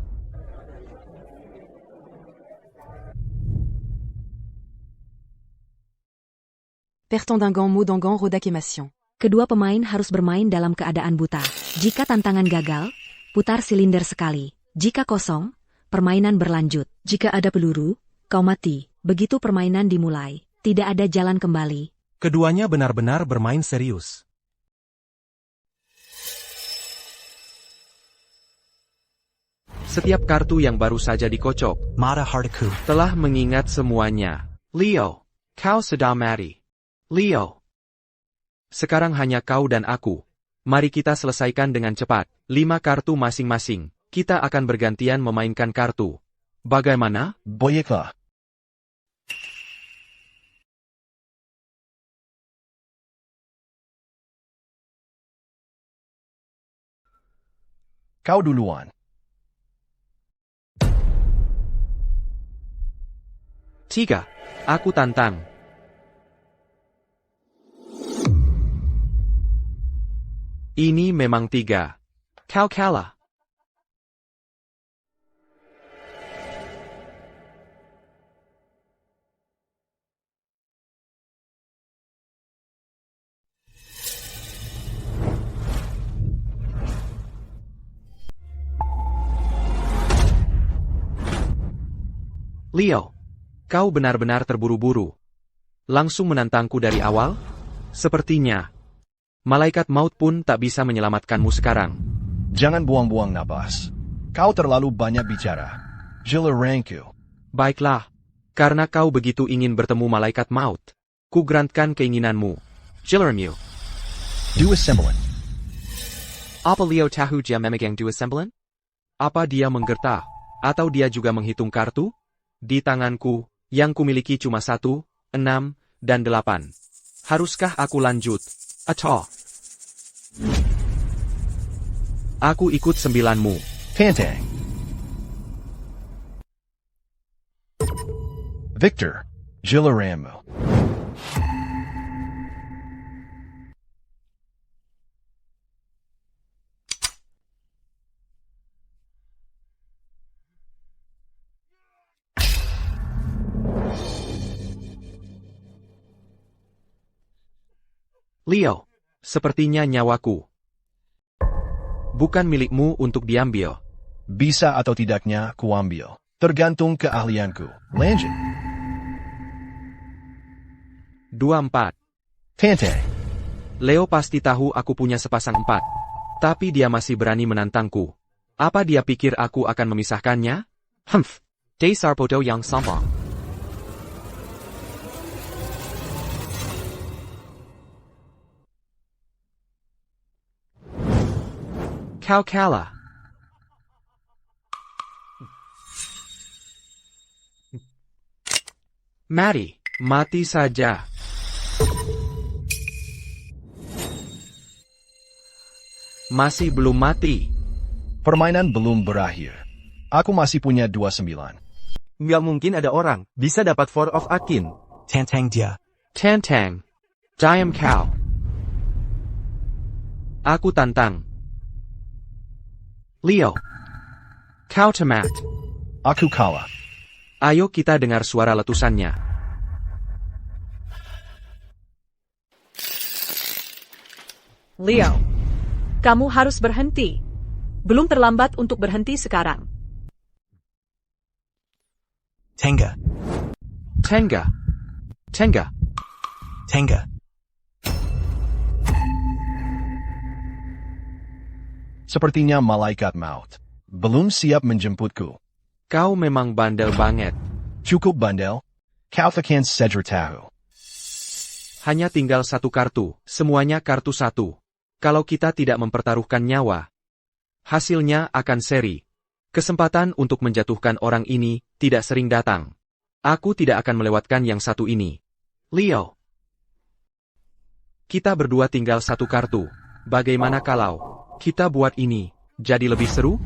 Pertandingan Moudangan Rodakemation. Kedua pemain harus bermain dalam keadaan buta. Jika tantangan gagal, putar silinder sekali. Jika kosong, permainan berlanjut. Jika ada peluru, kau mati. Begitu permainan dimulai, tidak ada jalan kembali. Keduanya benar-benar bermain serius. Setiap kartu yang baru saja dikocok Mata Hardiku. telah mengingat semuanya. Leo, kau sudah mati. Leo. Sekarang hanya kau dan aku. Mari kita selesaikan dengan cepat. 5 kartu masing-masing. Kita akan bergantian memainkan kartu. Bagaimana? Baiklah. Kau duluan. Tiga. Aku tantang. Ini memang 3. Kau kalah. Leo, kau benar-benar terburu-buru. Langsung menantangku dari awal? Sepertinya. Malaikat maut pun tak bisa menyelamatkanmu sekarang. Jangan buang-buang napas. Kau terlalu banyak bicara. Jilerangku. Baiklah. Karena kau begitu ingin bertemu malaikat maut. Ku grantkan keinginanmu. Jilermu. 2-9. Apa Leo tahu dia memegang 2-9? Apa dia menggertak? Atau dia juga menghitung kartu? Di tanganku, yang kumiliki cuma 1, 6, dan 8. Haruskah aku lanjut? Atau aku ikut 9-mu. Tantang. Victor. Jileramo. Leo, sepertinya nyawaku bukan milikmu untuk diambil. Bisa atau tidaknya kuambil. Tergantung keahlianku. Lanjut. 24. Tante. Leo pasti tahu aku punya sepasang 4. Tapi dia masih berani menantangku. Apa dia pikir aku akan memisahkannya? Humph. Dasar bodoh yang sombong. Kau kalah. Mati saja. Masih belum mati. Permainan belum berakhir. Aku masih punya 29. Nggak mungkin ada orang bisa dapat 4 of Akin. Tantang dia. Tantang. Diam kau. Aku tantang. Leo. Kau tamat. Aku kalah. Ayo kita dengar suara letusannya. Leo, kamu harus berhenti. Belum terlambat untuk berhenti sekarang. Tenga. Tenga. Tenga. Tenga. Sepertinya malaikat maut. Belum siap menjemputku. Kau memang bandel banget. Cukup bandel. Kau takkan saja tahu. Hanya tinggal satu kartu, semuanya kartu satu. Kalau kita tidak mempertaruhkan nyawa, hasilnya akan seri. Kesempatan untuk menjatuhkan orang ini tidak sering datang. Aku tidak akan melewatkan yang satu ini. Leo. Kita berdua tinggal satu kartu. Bagaimana kalau kita buat ini jadi lebih seru?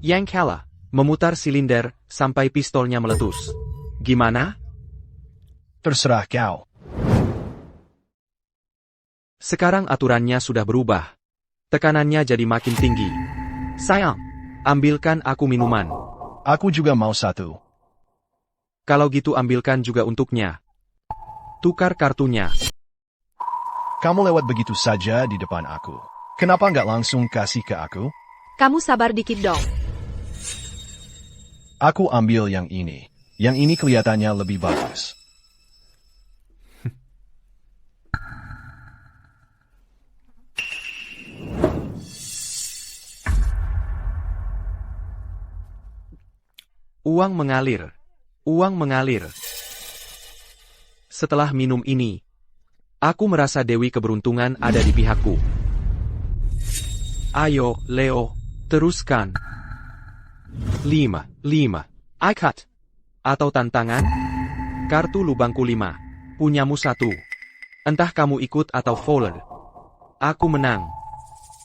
Yang kalah memutar silinder sampai pistolnya meletus. Gimana? Terserah kau. Sekarang aturannya sudah berubah. Tekanannya jadi makin tinggi. Sayang, ambilkan aku minuman. Aku juga mau satu. Kalau gitu ambilkan juga untuknya. Tukar kartunya. Kamu lewat begitu saja di depan aku. Kenapa nggak langsung kasih ke aku? Kamu sabar dikit dong. Aku ambil yang ini. Yang ini kelihatannya lebih bagus. Uang mengalir. Uang mengalir. Setelah minum ini, aku merasa Dewi keberuntungan ada di pihakku. Ayo, Leo, teruskan. 5. Ikat. Atau tantangan? Kartu lubangku 5. Punyamu 1. Entah kamu ikut atau fold. Aku menang.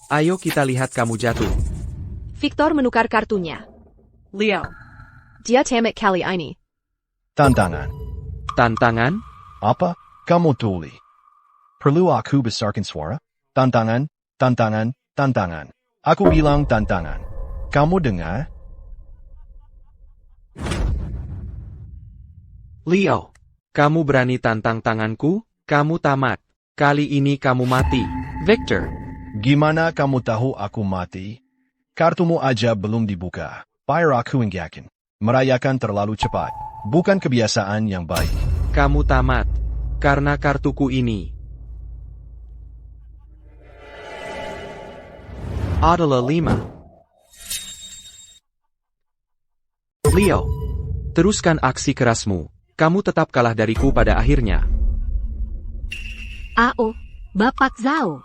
Ayo kita lihat kamu jatuh. Victor menukar kartunya. Leo, Dia tamat kali ini. Tantangan. Tantangan? Apa? Kamu tuli. Perlu aku besarkan suara? Tantangan, tantangan, tantangan. Aku bilang tantangan. Kamu dengar? Leo, kamu berani tantang tanganku? Kamu tamat. Kali ini kamu mati. Victor. Gimana kamu tahu aku mati? Kartumu aja belum dibuka. Biar aku ingyakin. Merayakan terlalu cepat. Bukan kebiasaan yang baik. Kamu tamat. Karena kartuku ini adalah 5. Leo, teruskan aksi kerasmu. Kamu tetap kalah dariku pada akhirnya. Ao, Bapak Zhao.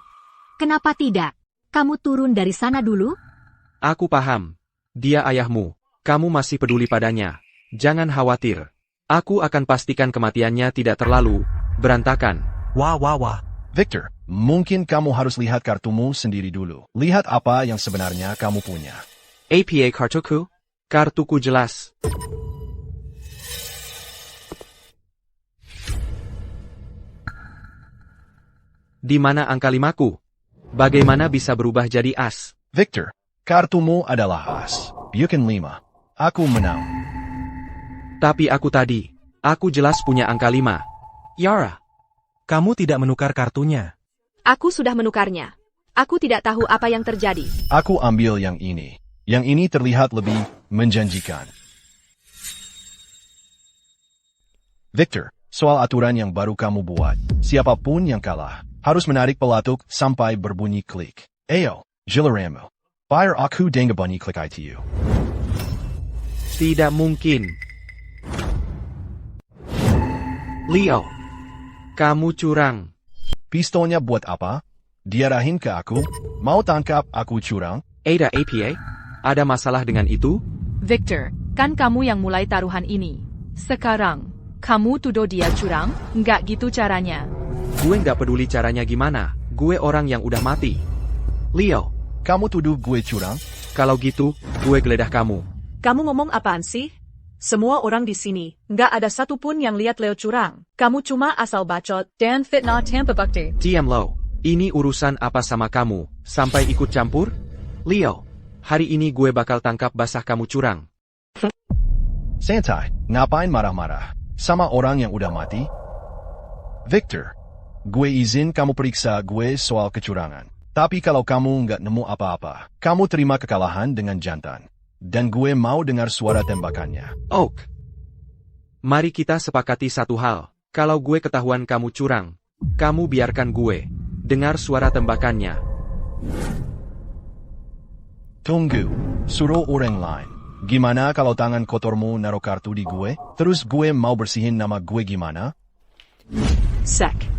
Kenapa tidak? Kamu turun dari sana dulu? Aku paham. Dia ayahmu. Kamu masih peduli padanya. Jangan khawatir. Aku akan pastikan kematiannya tidak terlalu berantakan. Wah. Victor, mungkin kamu harus lihat kartumu sendiri dulu. Lihat apa yang sebenarnya kamu punya. APA kartuku? Kartuku jelas. Di mana angka 5ku? Bagaimana bisa berubah jadi as? Victor, kartumu adalah as. Bukan 5. Aku menang. Tapi aku jelas punya angka 5. Yara. Kamu tidak menukar kartunya. Aku sudah menukarnya. Aku tidak tahu apa yang terjadi. Aku ambil yang ini. Yang ini terlihat lebih menjanjikan. Victor, soal aturan yang baru kamu buat, siapapun yang kalah harus menarik pelatuk sampai berbunyi klik. Ayo, Gilleramo. Fire aku dengan bunyi klik ITU. Tidak mungkin. Leo, kamu curang. Pistolnya buat apa? Diarahin ke aku? Mau tangkap aku curang? Ada APA? Ada masalah dengan itu? Victor, kan kamu yang mulai taruhan ini. Sekarang, kamu tuduh dia curang? Nggak gitu caranya. Gue nggak peduli caranya gimana. Gue orang yang udah mati. Leo, kamu tuduh gue curang? Kalau gitu, gue geledah kamu. Kamu ngomong apaan sih? Semua orang di sini, nggak ada satupun yang lihat Leo curang. Kamu cuma asal bacot dan fitnah tanpa bukti. Diam lo. Ini urusan apa sama kamu? Sampai ikut campur? Leo, hari ini gue bakal tangkap basah kamu curang. Santai, ngapain marah-marah? Sama orang yang udah mati? Victor, gue izin kamu periksa gue soal kecurangan. Tapi kalau kamu nggak nemu apa-apa, kamu terima kekalahan dengan jantan. Dan gue mau dengar suara tembakannya. Oak. Mari kita sepakati satu hal. Kalau gue ketahuan kamu curang, kamu biarkan gue dengar suara tembakannya. Tunggu, suruh orang lain. Gimana kalau tangan kotormu naruh kartu di gue? Terus gue mau bersihin nama gue gimana? Sek.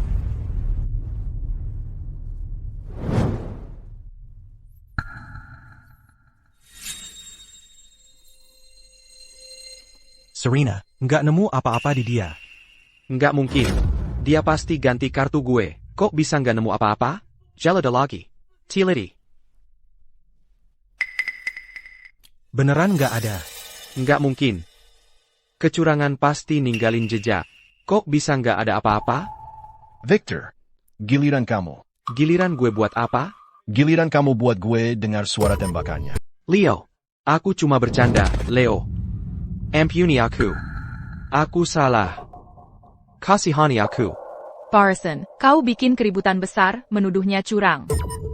Serena, nggak nemu apa-apa di dia. Nggak mungkin. Dia pasti ganti kartu gue. Kok bisa nggak nemu apa-apa? Jala ada lagi. Tility. Beneran nggak ada. Nggak mungkin. Kecurangan pasti ninggalin jejak. Kok bisa nggak ada apa-apa? Victor, giliran kamu. Giliran gue buat apa? Giliran kamu buat gue dengar suara tembakannya. Leo, aku cuma bercanda, Leo. Ampuni aku. Aku salah. Kasihani aku. Parson, kau bikin keributan besar, menuduhnya curang.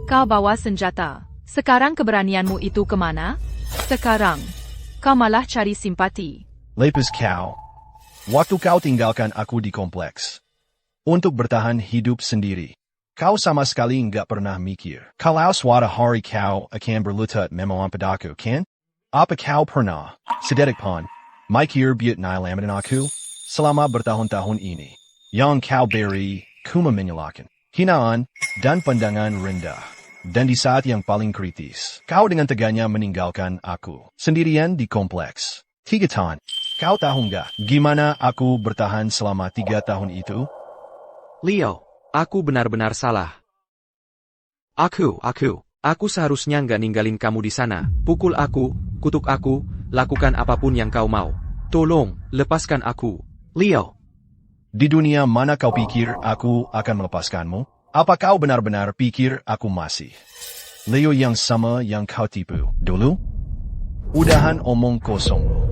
Kau bawa senjata. Sekarang keberanianmu itu kemana? Sekarang, kau malah cari simpati. Lepus kau. Waktu kau tinggalkan aku di kompleks. Untuk bertahan hidup sendiri. Kau sama sekali nggak pernah mikir. Kalau suatu hari kau akan berlutut memohon padaku, kan? Apa kau pernah, sedetik pun, mikir biut nyelamatin aku? Selama bertahun-tahun ini. Yang kau beri, kuma menyalahkan. Hinaan, dan pandangan rendah. Dan di saat yang paling kritis, kau dengan teganya meninggalkan aku. Sendirian di kompleks. 3 tahun. Kau tahu nggak gimana aku bertahan selama 3 tahun itu? Leo, aku benar-benar salah. Aku seharusnya nggak ninggalin kamu di sana. Pukul aku, kutuk aku, lakukan apapun yang kau mau. Tolong, lepaskan aku. Leo. Di dunia mana kau pikir aku akan melepaskanmu? Apa kau benar-benar pikir aku masih Leo yang sama yang kau tipu dulu? Udahan omong kosongmu.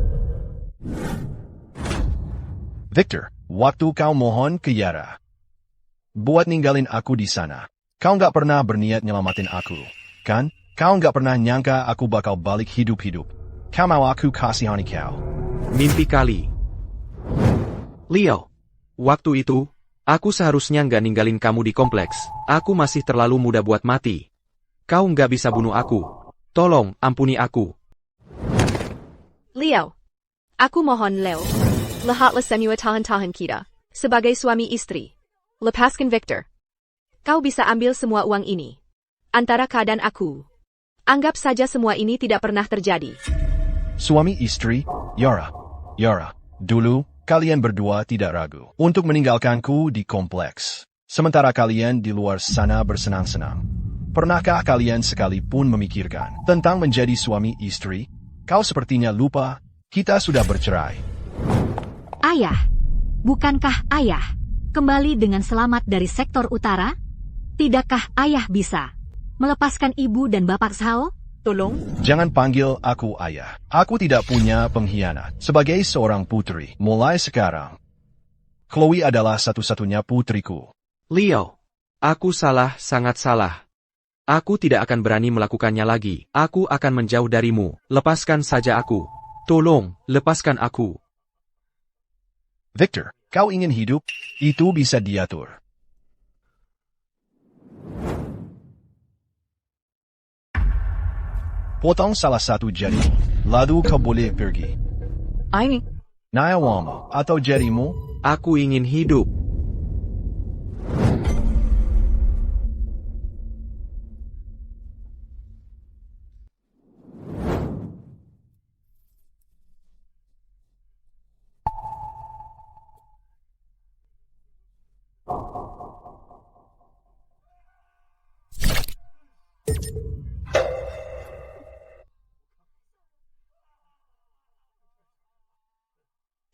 Victor, waktu kau mohon ke Yara buat ninggalin aku di sana, kau nggak pernah berniat nyelamatin aku, kan? Kau nggak pernah nyangka aku bakal balik hidup-hidup. Kau mau aku kasihani kau? Mimpi kali. Leo, waktu itu, aku seharusnya nggak ninggalin kamu di kompleks. Aku masih terlalu muda buat mati. Kau nggak bisa bunuh aku. Tolong, ampuni aku. Leo. Aku mohon Leo. Lihatlah semua tahan-tahan kita. Sebagai suami istri. Lepaskan Victor. Kau bisa ambil semua uang ini. Antara kau dan aku. Anggap saja semua ini tidak pernah terjadi. Suami istri, Yara. Dulu, kalian berdua tidak ragu untuk meninggalkanku di kompleks. Sementara kalian di luar sana bersenang-senang. Pernahkah kalian sekalipun memikirkan tentang menjadi suami istri? Kau sepertinya lupa, kita sudah bercerai. Ayah, bukankah ayah kembali dengan selamat dari sektor utara? Tidakkah ayah bisa melepaskan ibu dan bapak Zhao? Tolong. Jangan panggil aku ayah. Aku tidak punya pengkhianat. Sebagai seorang putri, mulai sekarang, Chloe adalah satu-satunya putriku. Leo, Aku salah, sangat salah. Aku tidak akan berani melakukannya lagi. Aku akan menjauh darimu. Lepaskan saja aku. Tolong, lepaskan aku. Victor, kau ingin hidup? Itu bisa diatur. Potong salah satu jari, lalu kau boleh pergi. Ini. Nyawamu atau jarimu? Aku ingin hidup.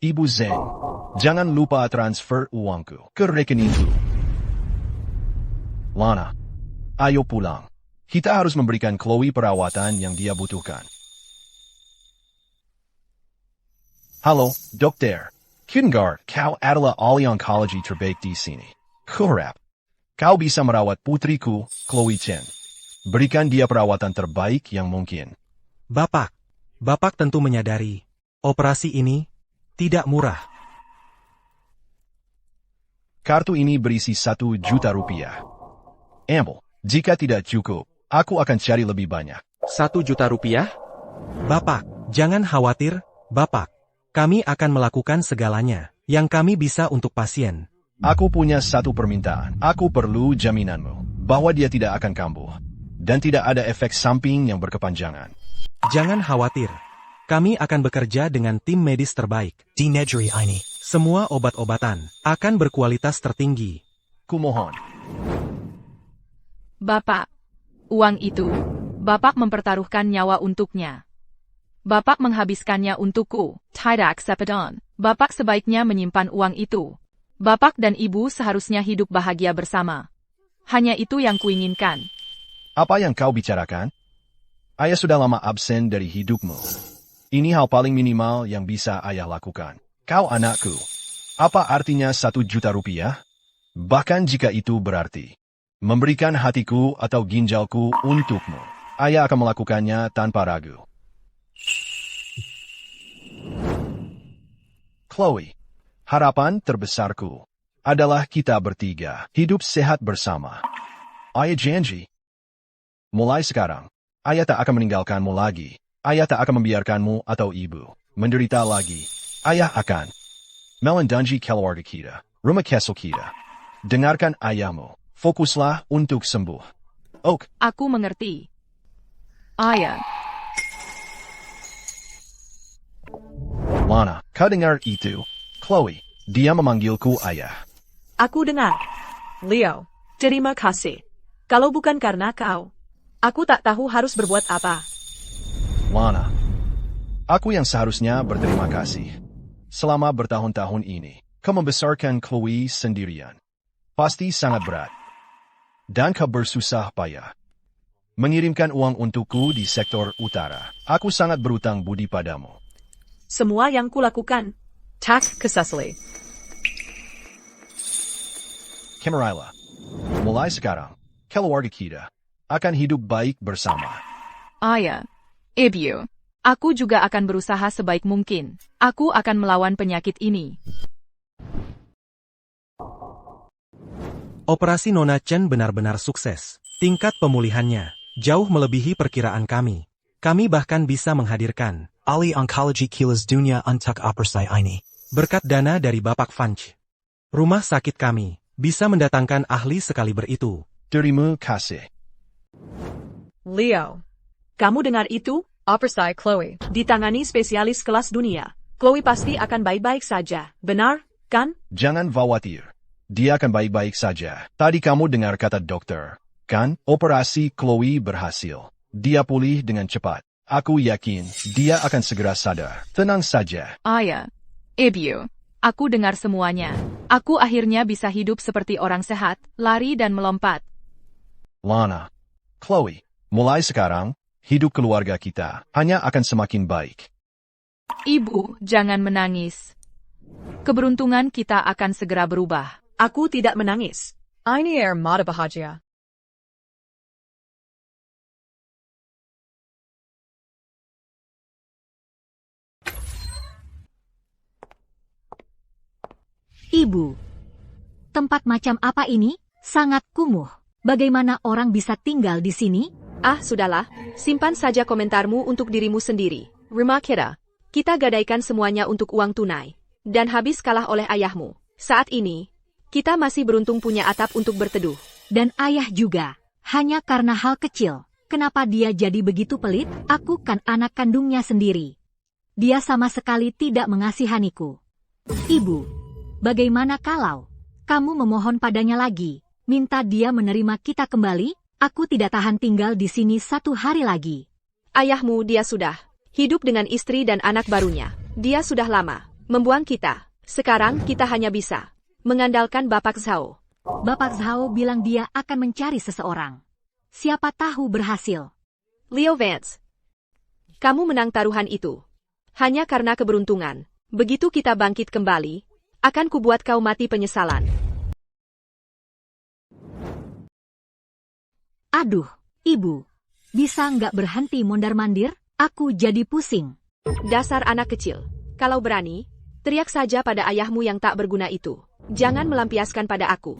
Ibu Zeng, jangan lupa transfer uangku ke rekeningku. Lana, ayo pulang. Kita harus memberikan Chloe perawatan yang dia butuhkan. Halo, dokter. Kunggar, kau adalah ahli onkologi terbaik di sini. Kuharap, kau bisa merawat putriku, Chloe Chen. Berikan dia perawatan terbaik yang mungkin. Bapak tentu menyadari, operasi ini tidak murah. Kartu ini berisi 1 juta rupiah. Ambil, jika tidak cukup, aku akan cari lebih banyak. 1 juta rupiah? Bapak, jangan khawatir, Bapak. Kami akan melakukan segalanya yang kami bisa untuk pasien. Aku punya satu permintaan. Aku perlu jaminanmu bahwa dia tidak akan kambuh dan tidak ada efek samping yang berkepanjangan. Jangan khawatir. Kami akan bekerja dengan tim medis terbaik. Di negeri ini, semua obat-obatan akan berkualitas tertinggi. Kumohon. Bapak, uang itu, Bapak mempertaruhkan nyawa untuknya. Bapak menghabiskannya untukku, tidak sepedon. Bapak sebaiknya menyimpan uang itu. Bapak dan Ibu seharusnya hidup bahagia bersama. Hanya itu yang kuinginkan. Apa yang kau bicarakan? Ayah sudah lama absen dari hidupmu. Ini hal paling minimal yang bisa ayah lakukan. Kau anakku. Apa artinya 1 juta rupiah? Bahkan jika itu berarti memberikan hatiku atau ginjalku untukmu, ayah akan melakukannya tanpa ragu. Chloe, harapan terbesarku adalah kita bertiga hidup sehat bersama. Ayah janji. Mulai sekarang, ayah tak akan meninggalkanmu lagi. Ayah tak akan membiarkanmu atau ibu menderita lagi. Ayah akan melindungi keluarga kita, rumah kesel kita. Dengarkan ayahmu. Fokuslah untuk sembuh. Oak. Aku mengerti. Ayah. Lana, kau dengar itu? Chloe, dia memanggilku ayah. Aku dengar. Leo, terima kasih. Kalau bukan karena kau, aku tak tahu harus berbuat apa. Lana, aku yang seharusnya berterima kasih. Selama bertahun-tahun ini, kau membesarkan Chloe sendirian. Pasti sangat berat. Dan kau bersusah payah mengirimkan uang untukku di sektor utara. Aku sangat berutang budi padamu. Semua yang kulakukan, tak kesasli. Kemarila, mulai sekarang, keluarga kita akan hidup baik bersama. Ayah. Ibu, aku juga akan berusaha sebaik mungkin. Aku akan melawan penyakit ini. Operasi Nona Chen benar-benar sukses. Tingkat pemulihannya jauh melebihi perkiraan kami. Kami bahkan bisa menghadirkan ahli onkologi kilas dunia untuk operasi ini. Berkat dana dari Bapak Fanch, rumah sakit kami bisa mendatangkan ahli sekaliber itu. Terima kasih. Leo, kamu dengar itu? Operasi Chloe ditangani spesialis kelas dunia. Chloe pasti akan baik-baik saja. Benar, kan? Jangan khawatir. Dia akan baik-baik saja. Tadi kamu dengar kata dokter, kan? Operasi Chloe berhasil. Dia pulih dengan cepat. Aku yakin dia akan segera sadar. Tenang saja. Ayah. Ibu. Aku dengar semuanya. Aku akhirnya bisa hidup seperti orang sehat, lari dan melompat. Lana, Chloe, mulai sekarang, hidup keluarga kita hanya akan semakin baik. Ibu, jangan menangis. Keberuntungan kita akan segera berubah. Aku tidak menangis. Aynı yer mada bahagia. Ibu. Tempat macam apa ini? Sangat kumuh. Bagaimana orang bisa tinggal di sini? Ah, sudahlah. Simpan saja komentarmu untuk dirimu sendiri. Rumah kita gadaikan semuanya untuk uang tunai. Dan habis kalah oleh ayahmu. Saat ini, kita masih beruntung punya atap untuk berteduh. Dan ayah juga. Hanya karena hal kecil. Kenapa dia jadi begitu pelit? Aku kan anak kandungnya sendiri. Dia sama sekali tidak mengasihaniku. Ibu, bagaimana kalau kamu memohon padanya lagi? Minta dia menerima kita kembali? Aku tidak tahan tinggal di sini 1 hari lagi. Ayahmu dia sudah hidup dengan istri dan anak barunya. Dia sudah lama membuang kita. Sekarang kita hanya bisa mengandalkan Bapak Zhao. Bapak Zhao bilang dia akan mencari seseorang. Siapa tahu berhasil. Leo Vance, kamu menang taruhan itu. Hanya karena keberuntungan. Begitu kita bangkit kembali, akan kubuat kau mati penyesalan. Aduh, ibu. Bisa nggak berhenti mondar-mandir? Aku jadi pusing. Dasar anak kecil. Kalau berani, teriak saja pada ayahmu yang tak berguna itu. Jangan melampiaskan pada aku.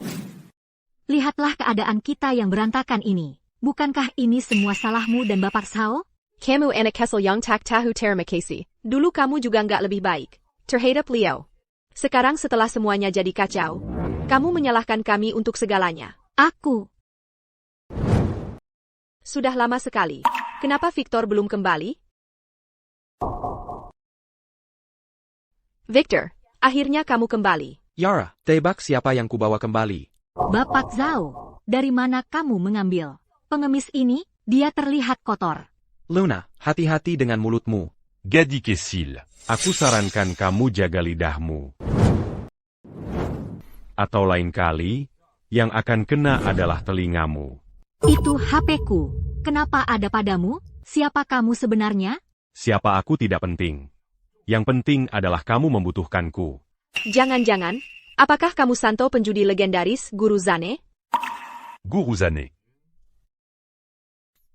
Lihatlah keadaan kita yang berantakan ini. Bukankah ini semua salahmu dan Bapak Zhao? Kamu anak kesel yang tak tahu terima kasih. Dulu kamu juga nggak lebih baik. Terhadap Leo. Sekarang setelah semuanya jadi kacau, kamu menyalahkan kami untuk segalanya. Aku. Sudah lama sekali. Kenapa Victor belum kembali? Victor, akhirnya kamu kembali. Yara, tebak siapa yang kubawa kembali? Bapak Zhao, dari mana kamu mengambil pengemis ini? Dia terlihat kotor. Luna, hati-hati dengan mulutmu. Gadi Kesil, aku sarankan kamu jaga lidahmu. Atau lain kali, yang akan kena adalah telingamu. Itu HP-ku. Kenapa ada padamu? Siapa kamu sebenarnya? Siapa aku tidak penting. Yang penting adalah kamu membutuhkanku. Jangan-jangan, apakah kamu Santo penjudi legendaris, Guru Zane? Guru Zane.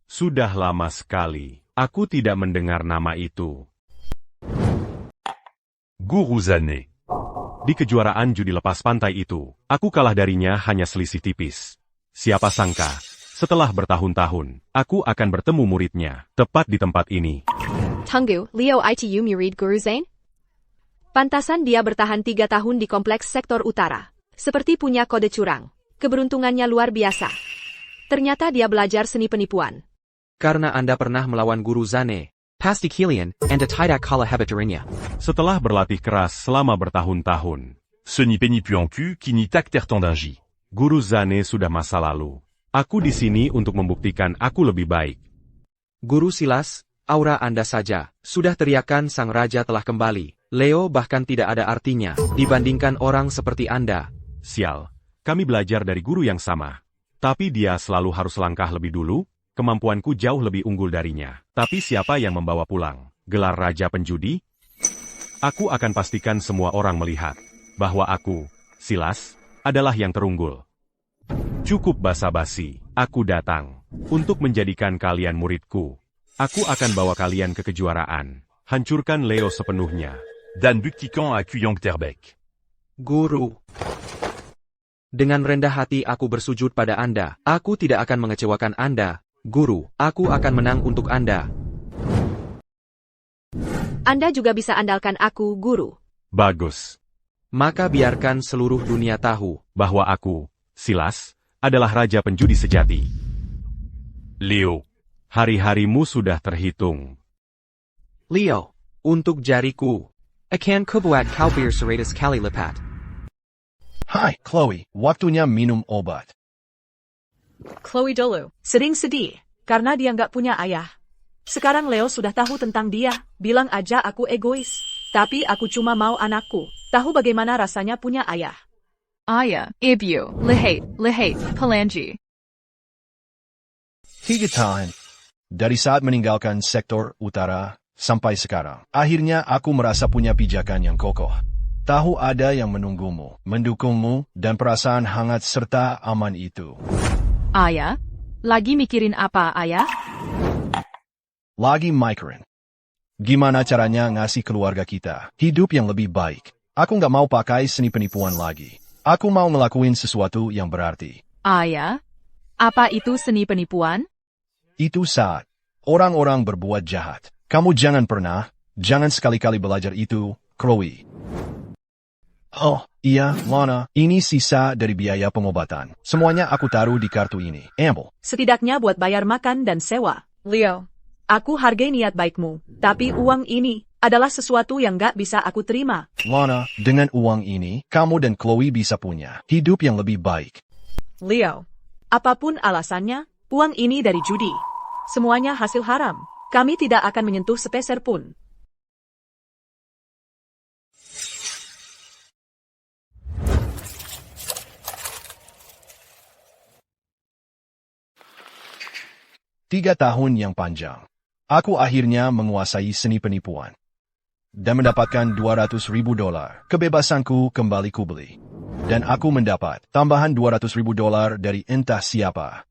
Sudah lama sekali, aku tidak mendengar nama itu. Guru Zane. Di kejuaraan judi lepas pantai itu, aku kalah darinya hanya selisih tipis. Siapa sangka, setelah bertahun-tahun, aku akan bertemu muridnya, tepat di tempat ini. Tunggu, Leo itu murid Guru Zane? Pantasan dia bertahan 3 tahun di kompleks sektor utara. Seperti punya kode curang. Keberuntungannya luar biasa. Ternyata dia belajar seni penipuan. Karena Anda pernah melawan Guru Zane. Pasti kalian, Anda tidak kalah hebat darinya. Setelah berlatih keras selama bertahun-tahun, Seni penipuanku kini tak tertandingi. Guru Zane sudah masa lalu. Aku di sini untuk membuktikan aku lebih baik. Guru Silas, aura Anda saja, sudah teriakan sang raja telah kembali. Leo bahkan tidak ada artinya, dibandingkan orang seperti Anda. Sial, kami belajar dari guru yang sama. Tapi dia selalu harus langkah lebih dulu, kemampuanku jauh lebih unggul darinya. Tapi siapa yang membawa pulang gelar Raja Penjudi? Aku akan pastikan semua orang melihat bahwa aku, Silas, adalah yang terunggul. Cukup basa-basi, aku datang untuk menjadikan kalian muridku. Aku akan bawa kalian ke kejuaraan, hancurkan Leo sepenuhnya. Dan buktikan aku yang terbaik. Guru. Dengan rendah hati aku bersujud pada Anda. Aku tidak akan mengecewakan Anda. Guru, aku akan menang untuk Anda. Anda juga bisa andalkan aku, Guru. Bagus. Maka biarkan seluruh dunia tahu bahwa aku, Silas, adalah Raja Penjudi sejati. Leo, hari-harimu sudah terhitung. Leo, untuk jariku. Akan kubuat kau berseratus kali lipat. Hai, Chloe, waktunya minum obat. Chloe dulu, sering sedih, karena dia nggak punya ayah. Sekarang Leo sudah tahu tentang dia, bilang aja aku egois. Tapi aku cuma mau anakku, tahu bagaimana rasanya punya ayah. Ayah, ibu, lihat, pelangi. Higatan. Dari saat meninggalkan sektor utara sampai sekarang, akhirnya aku merasa punya pijakan yang kokoh. Tahu ada yang menunggumu, mendukungmu, dan perasaan hangat serta aman itu. Ayah? Lagi mikirin apa, Ayah? Lagi mikirin. Gimana caranya ngasih keluarga kita hidup yang lebih baik. Aku nggak mau pakai seni penipuan lagi. Aku mau ngelakuin sesuatu yang berarti. Ayah? Apa itu seni penipuan? Itu saat orang-orang berbuat jahat. Kamu jangan sekali-kali belajar itu, Chloe. Oh, iya, Lana, ini sisa dari biaya pengobatan. Semuanya aku taruh di kartu ini. Ambil. Setidaknya buat bayar makan dan sewa. Leo, aku hargai niat baikmu, tapi uang ini adalah sesuatu yang gak bisa aku terima. Lana, dengan uang ini, kamu dan Chloe bisa punya hidup yang lebih baik. Leo, apapun alasannya, uang ini dari judi. Semuanya hasil haram. Kami tidak akan menyentuh sepeser pun. Tiga tahun yang panjang. Aku akhirnya menguasai seni penipuan. Dan mendapatkan $200,000. Kebebasanku kembali kubeli. Dan aku mendapat tambahan $200,000 dari entah siapa.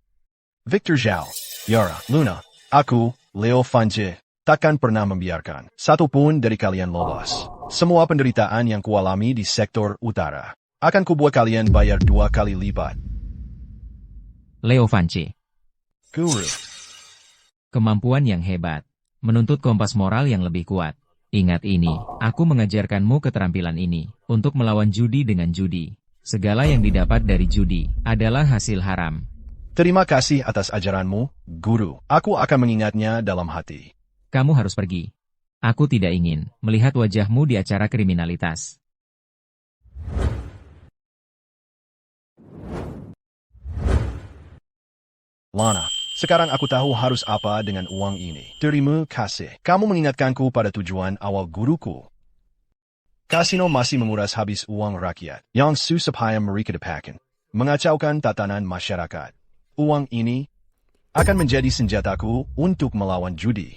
Victor Zhao, Yara, Luna, aku, Leo Fanje, takkan pernah membiarkan satupun dari kalian lolos. Semua penderitaan yang kualami di sektor utara akan kubuat kalian bayar 2 kali lipat. Leo Fanje. Guru. Kemampuan yang hebat, menuntut kompas moral yang lebih kuat. Ingat ini, aku mengajarkanmu keterampilan ini, untuk melawan judi dengan judi. Segala yang didapat dari judi, adalah hasil haram. Terima kasih atas ajaranmu, Guru. Aku akan mengingatnya dalam hati. Kamu harus pergi. Aku tidak ingin melihat wajahmu di acara kriminalitas. Lana. Sekarang aku tahu harus apa dengan uang ini. Terima kasih. Kamu mengingatkanku pada tujuan awal guruku. Kasino masih menguras habis uang rakyat yang susah payah mereka dapatkan. Mengacaukan tatanan masyarakat. Uang ini akan menjadi senjataku untuk melawan judi.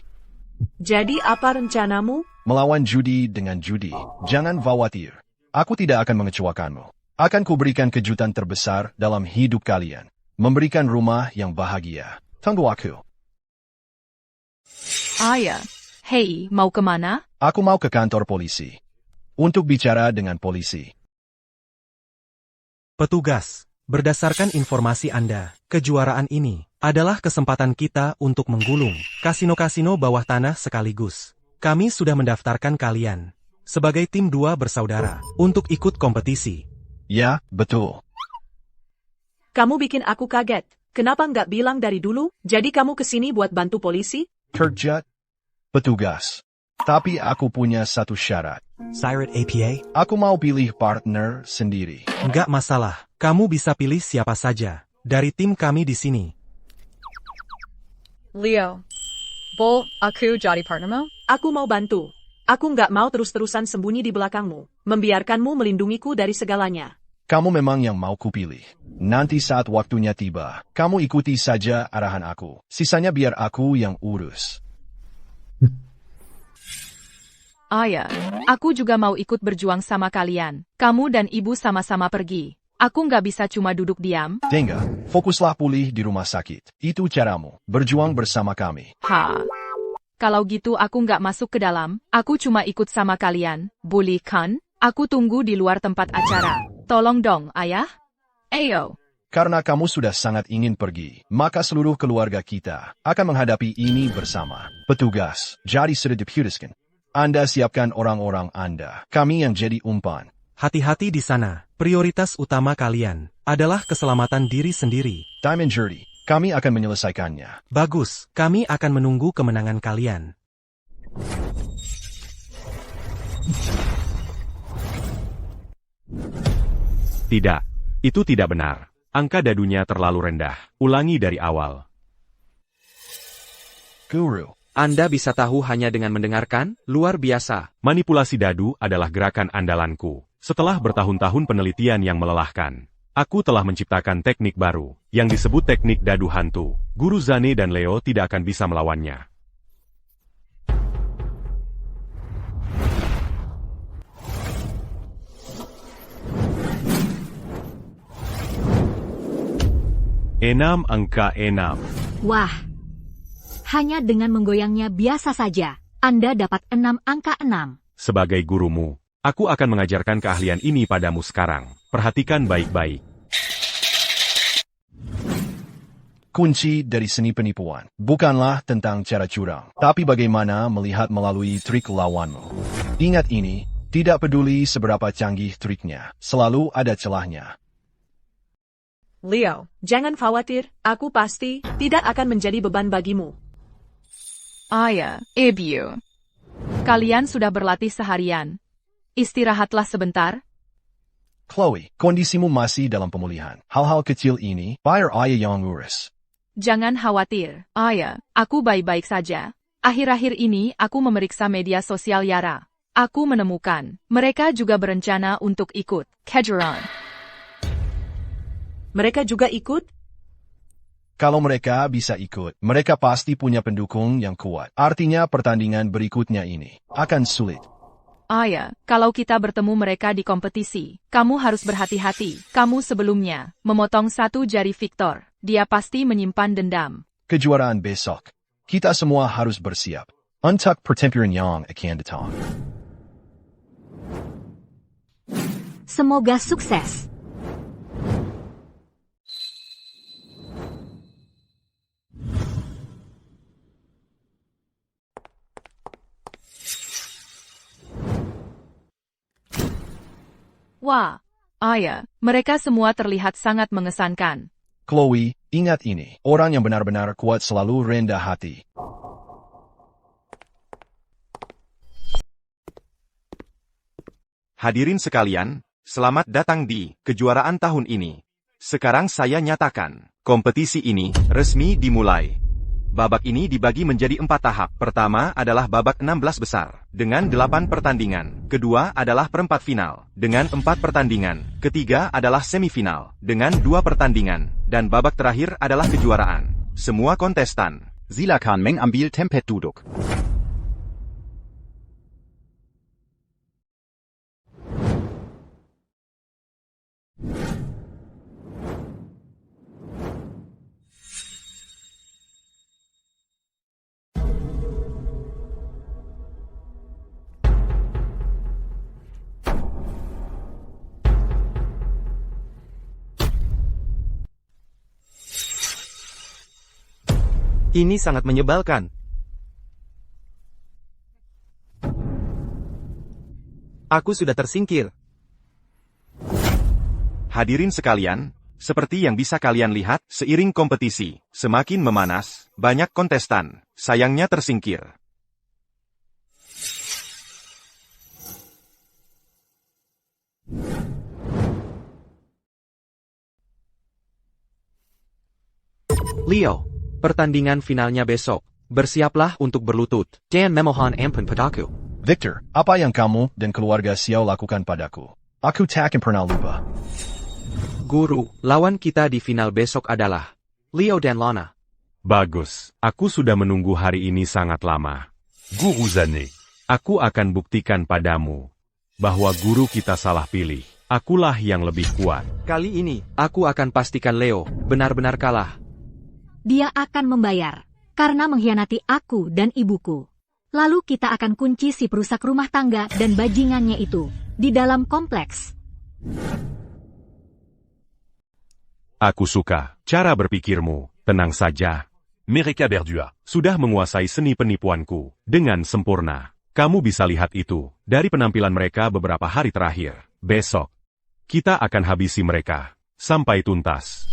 Jadi apa rencanamu? Melawan judi dengan judi. Jangan khawatir. Aku tidak akan mengecewakanmu. Akan kuberikan kejutan terbesar dalam hidup kalian. Memberikan rumah yang bahagia. Tunggu aku. Ayah, hei, mau kemana? Aku mau ke kantor polisi. Untuk bicara dengan polisi. Petugas, berdasarkan informasi Anda, kejuaraan ini adalah kesempatan kita untuk menggulung kasino-kasino bawah tanah sekaligus. Kami sudah mendaftarkan kalian sebagai tim 2 bersaudara untuk ikut kompetisi. Ya, betul. Kamu bikin aku kaget. Kenapa nggak bilang dari dulu? Jadi kamu kesini buat bantu polisi? Kerja petugas. Tapi aku punya satu syarat. Sirat APA? Aku mau pilih partner sendiri. Nggak masalah. Kamu bisa pilih siapa saja dari tim kami di sini. Leo, Bo, aku jadi partnermu? Aku mau bantu. Aku nggak mau terus-terusan sembunyi di belakangmu, membiarkanmu melindungiku dari segalanya. Kamu memang yang mau kupilih. Nanti saat waktunya tiba, kamu ikuti saja arahan aku. Sisanya biar aku yang urus. Ayah, aku juga mau ikut berjuang sama kalian. Kamu dan ibu sama-sama pergi. Aku nggak bisa cuma duduk diam. Tenga, fokuslah pulih di rumah sakit. Itu caramu, berjuang bersama kami. Kalau gitu aku nggak masuk ke dalam, aku cuma ikut sama kalian. Boleh kan? Aku tunggu di luar tempat acara. Tolong dong, Ayah. Ayo. Karena kamu sudah sangat ingin pergi, maka seluruh keluarga kita akan menghadapi ini bersama. Petugas, jadi sudah diputuskan. Anda siapkan orang-orang Anda. Kami yang jadi umpan. Hati-hati di sana. Prioritas utama kalian adalah keselamatan diri sendiri. Diamond Jury, kami akan menyelesaikannya. Bagus, kami akan menunggu kemenangan kalian. Tidak. Itu tidak benar. Angka dadunya terlalu rendah. Ulangi dari awal. Guru. Anda bisa tahu hanya dengan mendengarkan, luar biasa. Manipulasi dadu adalah gerakan andalanku. Setelah bertahun-tahun penelitian yang melelahkan, aku telah menciptakan teknik baru, yang disebut teknik dadu hantu. Guru Zane dan Leo tidak akan bisa melawannya. 6 angka 6. Wah, hanya dengan menggoyangnya biasa saja, Anda dapat 6 angka 6. Sebagai gurumu, aku akan mengajarkan keahlian ini padamu sekarang. Perhatikan baik-baik. Kunci dari seni penipuan bukanlah tentang cara curang, tapi bagaimana melihat melalui trik lawanmu. Ingat ini, tidak peduli seberapa canggih triknya, selalu ada celahnya. Leo, jangan khawatir, aku pasti tidak akan menjadi beban bagimu. Ayah, Ibu. Kalian sudah berlatih seharian. Istirahatlah sebentar. Chloe, kondisimu masih dalam pemulihan. Hal-hal kecil ini, biar ayah yang ngurus. Jangan khawatir, Ayah, aku baik-baik saja. Akhir-akhir ini aku memeriksa media sosial Yara. Aku menemukan, mereka juga berencana untuk ikut kejuaraan. Mereka juga ikut? Kalau mereka bisa ikut, mereka pasti punya pendukung yang kuat. Artinya pertandingan berikutnya ini akan sulit. Ayah, kalau kita bertemu mereka di kompetisi, kamu harus berhati-hati. Kamu sebelumnya memotong satu jari Victor. Dia pasti menyimpan dendam. Kejuaraan besok. Kita semua harus bersiap. Untuk pertempuran yang akan datang. Semoga sukses. Wah, Ayah, mereka semua terlihat sangat mengesankan. Chloe, ingat ini. Orang yang benar-benar kuat selalu rendah hati. Hadirin sekalian, selamat datang di kejuaraan tahun ini. Sekarang saya nyatakan, kompetisi ini resmi dimulai. Babak ini dibagi menjadi 4 tahap. Pertama adalah babak 16 besar, dengan 8 pertandingan. Kedua adalah perempat final, dengan 4 pertandingan. Ketiga adalah semifinal, dengan 2 pertandingan. Dan babak terakhir adalah kejuaraan. Semua kontestan, silakan mengambil tempat duduk. Ini sangat menyebalkan. Aku sudah tersingkir. Hadirin sekalian, seperti yang bisa kalian lihat, seiring kompetisi semakin memanas, banyak kontestan sayangnya tersingkir. Leo, pertandingan finalnya besok. Bersiaplah untuk berlutut. Dan memohon ampun padaku. Victor, apa yang kamu dan keluarga Xiao lakukan padaku? Aku tak akan pernah lupa. Guru, lawan kita di final besok adalah Leo dan Lana. Bagus, aku sudah menunggu hari ini sangat lama. Guru Zane. Aku akan buktikan padamu bahwa guru kita salah pilih. Akulah yang lebih kuat. Kali ini, Aku akan pastikan Leo benar-benar kalah. Dia akan membayar, karena mengkhianati aku dan ibuku. Lalu kita akan kunci si perusak rumah tangga dan bajingannya itu di dalam kompleks. Aku suka cara berpikirmu. Tenang saja. Mereka berdua. Sudah menguasai seni penipuanku dengan sempurna. Kamu bisa lihat itu dari penampilan mereka beberapa hari terakhir. Besok, kita akan habisi mereka sampai tuntas.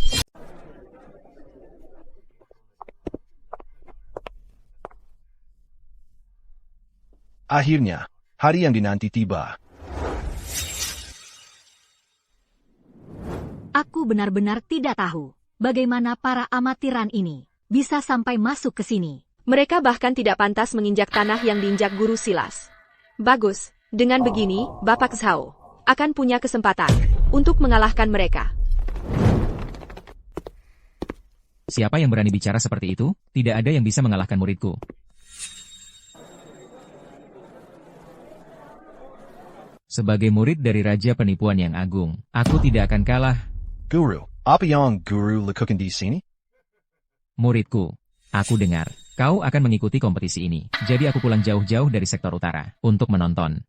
Akhirnya, hari yang dinanti tiba. Aku benar-benar tidak tahu bagaimana para amatiran ini bisa sampai masuk ke sini. Mereka bahkan tidak pantas menginjak tanah yang diinjak guru Silas. Bagus, dengan begini, Bapak Zhao akan punya kesempatan untuk mengalahkan mereka. Siapa yang berani bicara seperti itu? Tidak ada yang bisa mengalahkan muridku. Sebagai murid dari Raja Penipuan yang Agung, aku tidak akan kalah. Guru, Apa yang guru lakukan di sini? Muridku, aku dengar, kau akan mengikuti kompetisi ini. Jadi aku pulang jauh-jauh dari sektor utara, untuk menonton.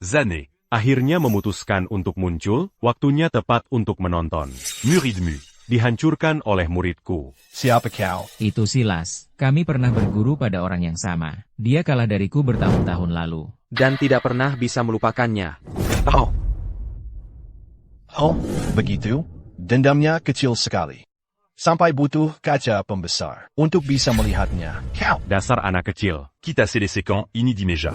Zané. Akhirnya memutuskan untuk muncul, waktunya tepat untuk menonton. Muridmu. Dihancurkan oleh muridku. Siapa kau? Itu Silas. Kami pernah berguru pada orang yang sama. Dia kalah dariku bertahun-tahun lalu. Dan tidak pernah bisa melupakannya. Oh, begitu? Dendamnya kecil sekali. Sampai butuh kaca pembesar untuk bisa melihatnya. Kau! Dasar anak kecil. Quitte à ces séquents, Inidimeja.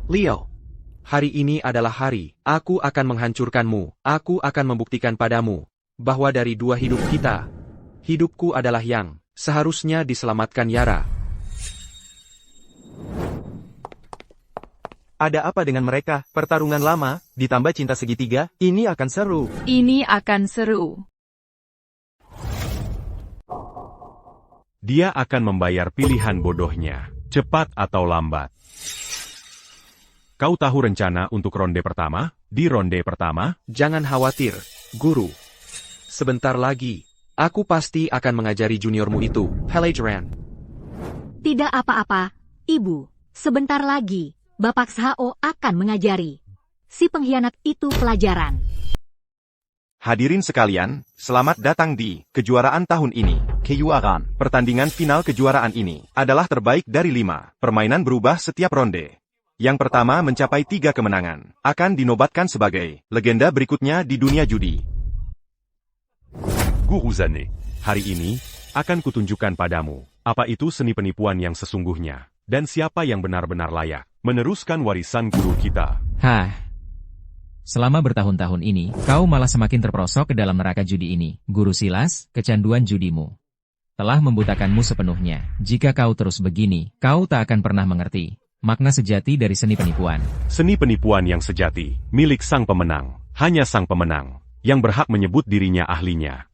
Leo, hari ini adalah hari. Aku akan menghancurkanmu. Aku akan membuktikan padamu bahwa dari dua hidup kita, hidupku adalah yang seharusnya diselamatkan Yara. Ada apa dengan mereka? Pertarungan lama, ditambah cinta segitiga, ini akan seru. Ini akan seru. Dia akan membayar pilihan bodohnya, cepat atau lambat. Kau tahu rencana untuk ronde pertama? Di ronde pertama? Jangan khawatir, guru. Sebentar lagi, aku pasti akan mengajari juniormu itu, Pelajaran. Tidak apa-apa, Ibu. Sebentar lagi, Bapak Zhao akan mengajari si pengkhianat itu pelajaran. Hadirin sekalian, selamat datang di kejuaraan tahun ini. Kejuaraan. Pertandingan final kejuaraan ini adalah terbaik dari 5. Permainan berubah setiap ronde. Yang pertama mencapai 3 kemenangan, akan dinobatkan sebagai legenda berikutnya di dunia judi. Guru Zané. Hari ini, akan kutunjukkan padamu, apa itu seni penipuan yang sesungguhnya, dan siapa yang benar-benar layak meneruskan warisan guru kita. Hah. Selama bertahun-tahun ini, kau malah semakin terperosok ke dalam neraka judi ini. Guru Silas, kecanduan judimu telah membutakanmu sepenuhnya. Jika kau terus begini, kau tak akan pernah mengerti makna sejati dari seni penipuan. Seni penipuan yang sejati, milik sang pemenang. Hanya sang pemenang yang berhak menyebut dirinya ahlinya.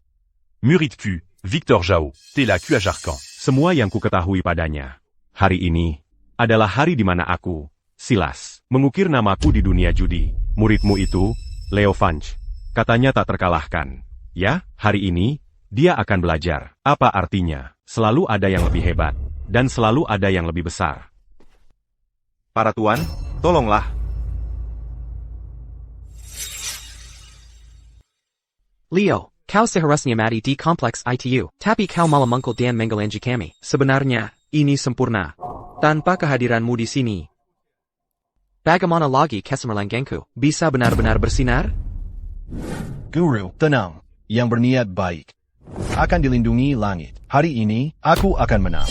Muridku, Victor Zhao, Tela Q à Jarkan. Semua yang ku ketahui padanya. Hari ini adalah hari di mana aku, Silas, mengukir namaku di dunia judi. Muridmu itu, Leo Fanch, katanya tak terkalahkan. Ya, hari ini, dia akan belajar. Apa artinya? Selalu ada yang lebih hebat, dan selalu ada yang lebih besar. Para tuan, tolonglah. Leo, kau seharusnya mati di kompleks ITU, tapi kau malah mengkul dan menggelanji kami. Sebenarnya, ini sempurna. Tanpa kehadiranmu di sini, bagaimana lagi kesemerlangganku bisa benar-benar bersinar? Guru, tenang. Yang berniat baik akan dilindungi langit. Hari ini, aku akan menang.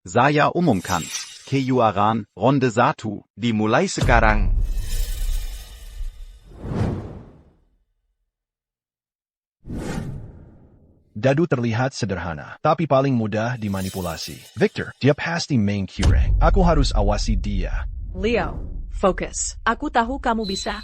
Saya umumkan, kejuaraan ronde 1 dimulai sekarang. Dadu terlihat sederhana, tapi paling mudah dimanipulasi. Victor, dia pasti main Q-rank. Aku harus awasi dia. Leo, fokus. Aku tahu kamu bisa.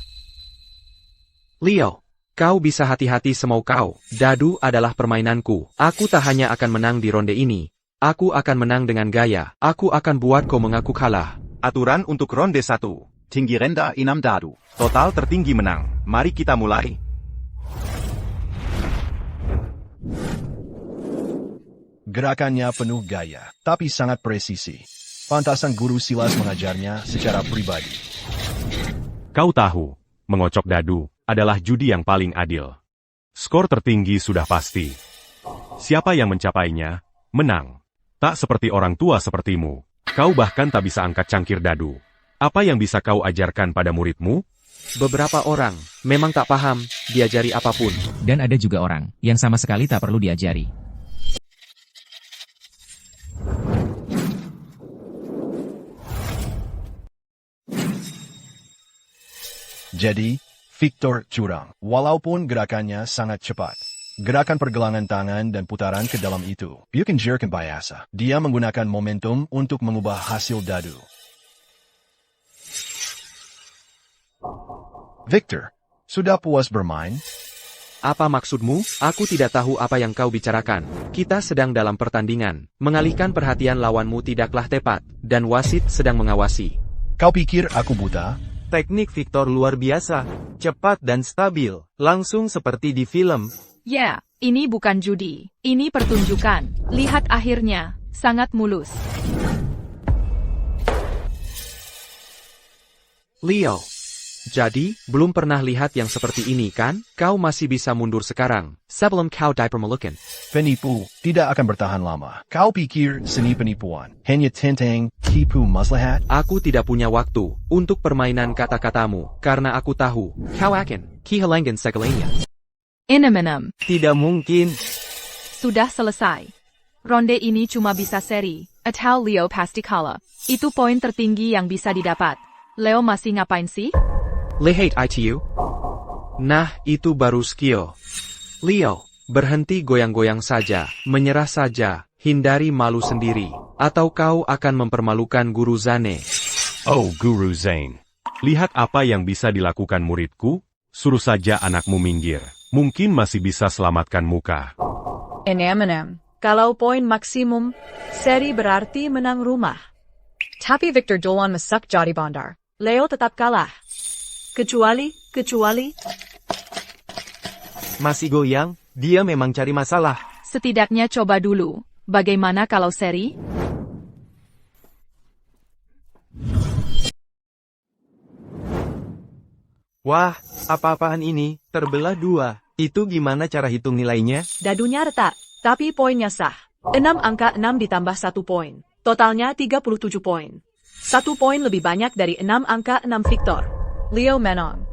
Leo, kau bisa hati-hati semau kau. Dadu adalah permainanku. Aku tak hanya akan menang di ronde ini. Aku akan menang dengan gaya. Aku akan buat kau mengaku kalah. Aturan untuk ronde 1. Tinggi rendah 6 dadu. Total tertinggi menang. Mari kita mulai. Gerakannya penuh gaya, tapi sangat presisi. Pantasan guru Silas mengajarnya secara pribadi. Kau tahu, mengocok dadu adalah judi yang paling adil. Skor tertinggi sudah pasti. Siapa yang mencapainya, menang. Tak seperti orang tua sepertimu. Kau bahkan tak bisa angkat cangkir dadu. Apa yang bisa kau ajarkan pada muridmu? Beberapa orang memang tak paham diajari apapun. Dan ada juga orang yang sama sekali tak perlu diajari. Jadi, Victor curang, walaupun gerakannya sangat cepat. Gerakan pergelangan tangan dan putaran ke dalam itu. Bukan jerkan biasa. Dia menggunakan momentum untuk mengubah hasil dadu. Victor, sudah puas bermain? Apa maksudmu? Aku tidak tahu apa yang kau bicarakan. Kita sedang dalam pertandingan. Mengalihkan perhatian lawanmu tidaklah tepat, dan wasit sedang mengawasi. Kau pikir aku buta? Teknik Victor luar biasa, cepat dan stabil, langsung seperti di film. Ya, ini bukan judi. Ini pertunjukan. Lihat akhirnya. Sangat mulus. Leo. Jadi, belum pernah lihat yang seperti ini kan? Kau masih bisa mundur sekarang. Sebelum kau dipermalukan. Penipu tidak akan bertahan lama. Kau pikir seni penipuan hanya tentang tipu maslahat? Aku tidak punya waktu untuk permainan kata-katamu, karena aku tahu kau akan kehilangan segalanya. Inem. Tidak mungkin. Sudah selesai. Ronde ini cuma bisa seri, atau Leo pasti kalah. Itu poin tertinggi yang bisa didapat. Leo masih ngapain sih? Lihat itu. Nah, itu baru skill. Leo, berhenti goyang-goyang saja, menyerah saja, hindari malu sendiri, atau kau akan mempermalukan Guru Zane. Oh, Guru Zane. Lihat apa yang bisa dilakukan muridku, suruh saja anakmu minggir. Mungkin masih bisa selamatkan muka. Inem. Kalau poin maksimum, seri berarti menang rumah. Tapi Victor Dolan mesak jadi bandar. Leo tetap kalah. Kecuali. Masih goyang, dia memang cari masalah. Setidaknya coba dulu. Bagaimana kalau seri? Wah, apa-apaan ini? Terbelah dua. Itu gimana cara hitung nilainya? Dadunya retak, tapi poinnya sah. 6 angka 6 ditambah 1 poin. Totalnya 37 poin. 1 poin lebih banyak dari 6 angka 6 Victor. Leo menang.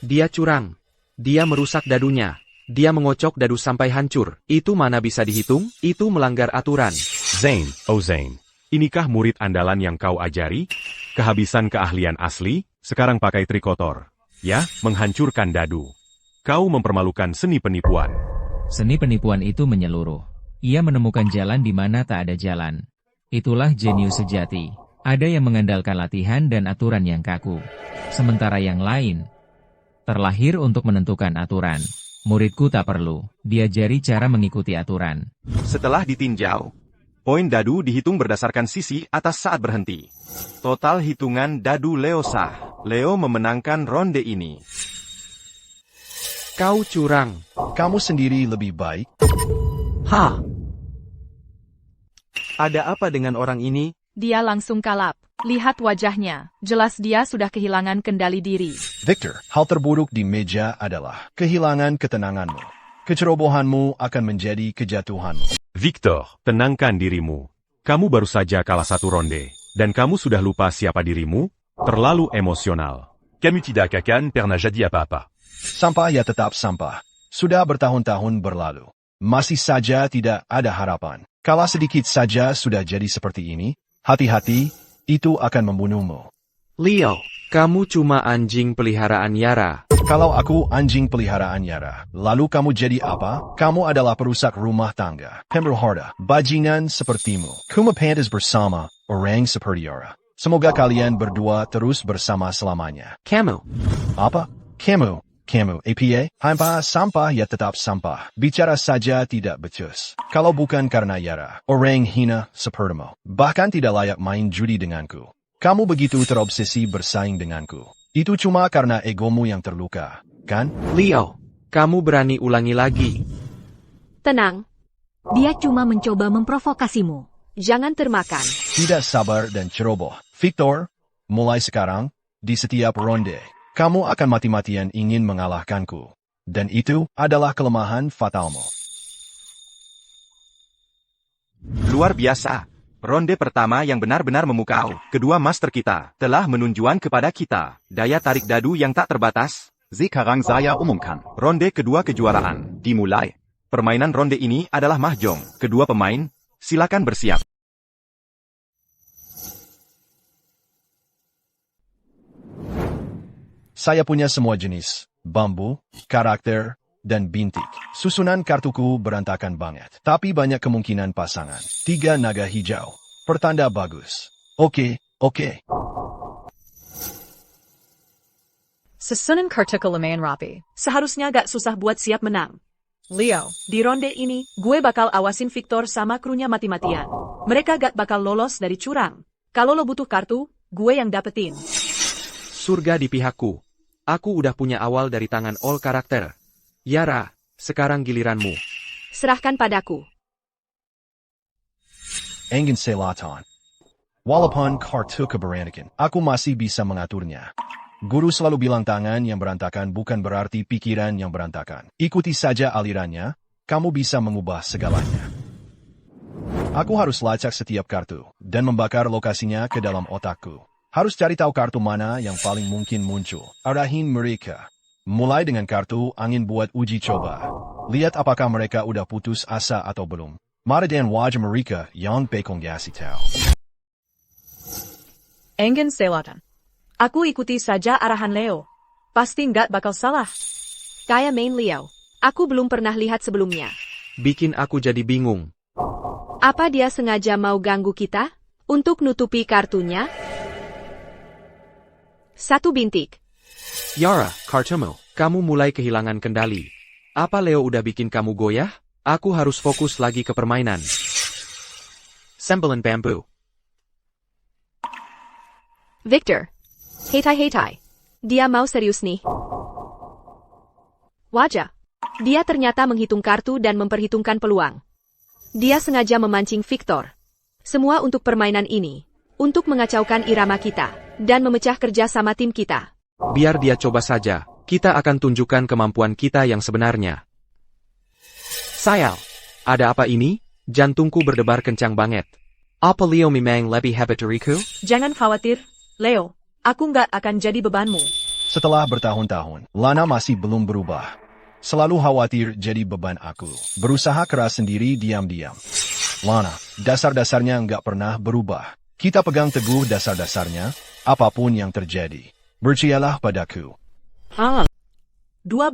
Dia curang. Dia merusak dadunya. Dia mengocok dadu sampai hancur. Itu mana bisa dihitung? Itu melanggar aturan. Zane, oh Zane. Inikah murid andalan yang kau ajari? Kehabisan keahlian asli, sekarang pakai trik kotor. Ya, menghancurkan dadu. Kau mempermalukan seni penipuan. Seni penipuan itu menyeluruh. Ia menemukan jalan di mana tak ada jalan. Itulah jenius sejati. Ada yang mengandalkan latihan dan aturan yang kaku. Sementara yang lain terlahir untuk menentukan aturan. Muridku tak perlu diajari cara mengikuti aturan. Setelah ditinjau, poin dadu dihitung berdasarkan sisi atas saat berhenti. Total hitungan dadu Leo sah. Leo memenangkan ronde ini. Kau curang. Kamu sendiri lebih baik. Ada apa dengan orang ini? Dia langsung kalap. Lihat wajahnya. Jelas dia sudah kehilangan kendali diri. Victor, hal terburuk di meja adalah kehilangan ketenanganmu. Kecerobohanmu akan menjadi kejatuhanmu. Victor, tenangkan dirimu. Kamu baru saja kalah 1 ronde. Dan kamu sudah lupa siapa dirimu? Terlalu emosional. Camus tidak akan pernah jadi apa-apa. Sampah ya tetap sampah. Sudah bertahun-tahun berlalu. Masih saja tidak ada harapan. Kalah sedikit saja sudah jadi seperti ini. Hati-hati, itu akan membunuhmu. Leo, kamu cuma anjing peliharaan Yara. Kalau aku anjing peliharaan Yara, lalu kamu jadi apa? Kamu adalah perusak rumah tangga. Pembunuh harta, bajingan sepertimu. Kuma pantas bersama orang seperti Yara. Semoga kalian berdua terus bersama selamanya. Kamu. Apa? Kamu, apa? Hampa sampah ya tetap sampah. Bicara saja tidak becus. Kalau bukan karena Yara, orang hina sepertimu. Bahkan tidak layak main judi denganku. Kamu begitu terobsesi bersaing denganku. Itu cuma karena egomu yang terluka, kan? Leo, kamu berani ulangi lagi. Tenang. Dia cuma mencoba memprovokasimu. Jangan termakan. Tidak sabar dan ceroboh. Victor, mulai sekarang, di setiap ronde, kamu akan mati-matian ingin mengalahkanku. Dan itu adalah kelemahan fatalmu. Luar biasa. Ronde pertama yang benar-benar memukau. Kedua master kita telah menunjukkan kepada kita daya tarik dadu yang tak terbatas. Sekarang saya umumkan. Ronde kedua kejuaraan dimulai. Permainan ronde ini adalah mahjong. Kedua pemain, silakan bersiap. Saya punya semua jenis, bambu, karakter, dan bintik. Susunan kartuku berantakan banget. Tapi banyak kemungkinan pasangan. 3 naga hijau. Pertanda bagus. Oke. Susunan kartuku lumayan rapi. Seharusnya gak susah buat siap menang. Leo, di ronde ini, gue bakal awasin Victor sama krunya mati-matian. Mereka gak bakal lolos dari curang. Kalau lo butuh kartu, gue yang dapetin. Surga di pihakku. Aku udah punya awal dari tangan all karakter. Yara, sekarang giliranmu. Serahkan padaku. Engin selatan. Walaupun kartu keberanian, aku masih bisa mengaturnya. Guru selalu bilang tangan yang berantakan bukan berarti pikiran yang berantakan. Ikuti saja alirannya, kamu bisa mengubah segalanya. Aku harus lacak setiap kartu, dan membakar lokasinya ke dalam otakku. Harus cari tahu kartu mana yang paling mungkin muncul. Arahin mereka. Mulai dengan kartu angin buat uji coba. Lihat apakah mereka udah putus asa atau belum. Mata dan wajah mereka yang bekong kasih tahu. Engin selatan. Aku ikuti saja arahan Leo. Pasti nggak bakal salah. Kayak main Leo. Aku belum pernah lihat sebelumnya. Bikin aku jadi bingung. Apa dia sengaja mau ganggu kita? Untuk nutupi kartunya? 1 bintik. Yara, kartumu. Kamu mulai kehilangan kendali. Apa Leo udah bikin kamu goyah? Aku harus fokus lagi ke permainan. Sembilan bambu. Victor. Hetai. Dia mau serius nih. Wajah. Dia ternyata menghitung kartu dan memperhitungkan peluang. Dia sengaja memancing Victor. Semua untuk permainan ini. Untuk mengacaukan irama kita. Dan memecah kerja sama tim kita. Biar dia coba saja. Kita akan tunjukkan kemampuan kita yang sebenarnya. Sayal. Ada apa ini? Jantungku berdebar kencang banget. Apa Leo memang lebih hebat dariku? Jangan khawatir, Leo. Aku nggak akan jadi bebanmu. Setelah bertahun-tahun, Lana masih belum berubah. Selalu khawatir jadi beban aku. Berusaha keras sendiri diam-diam. Lana, dasar-dasarnya nggak pernah berubah. Kita pegang teguh dasar-dasarnya, apapun yang terjadi. Percayalah padaku. 2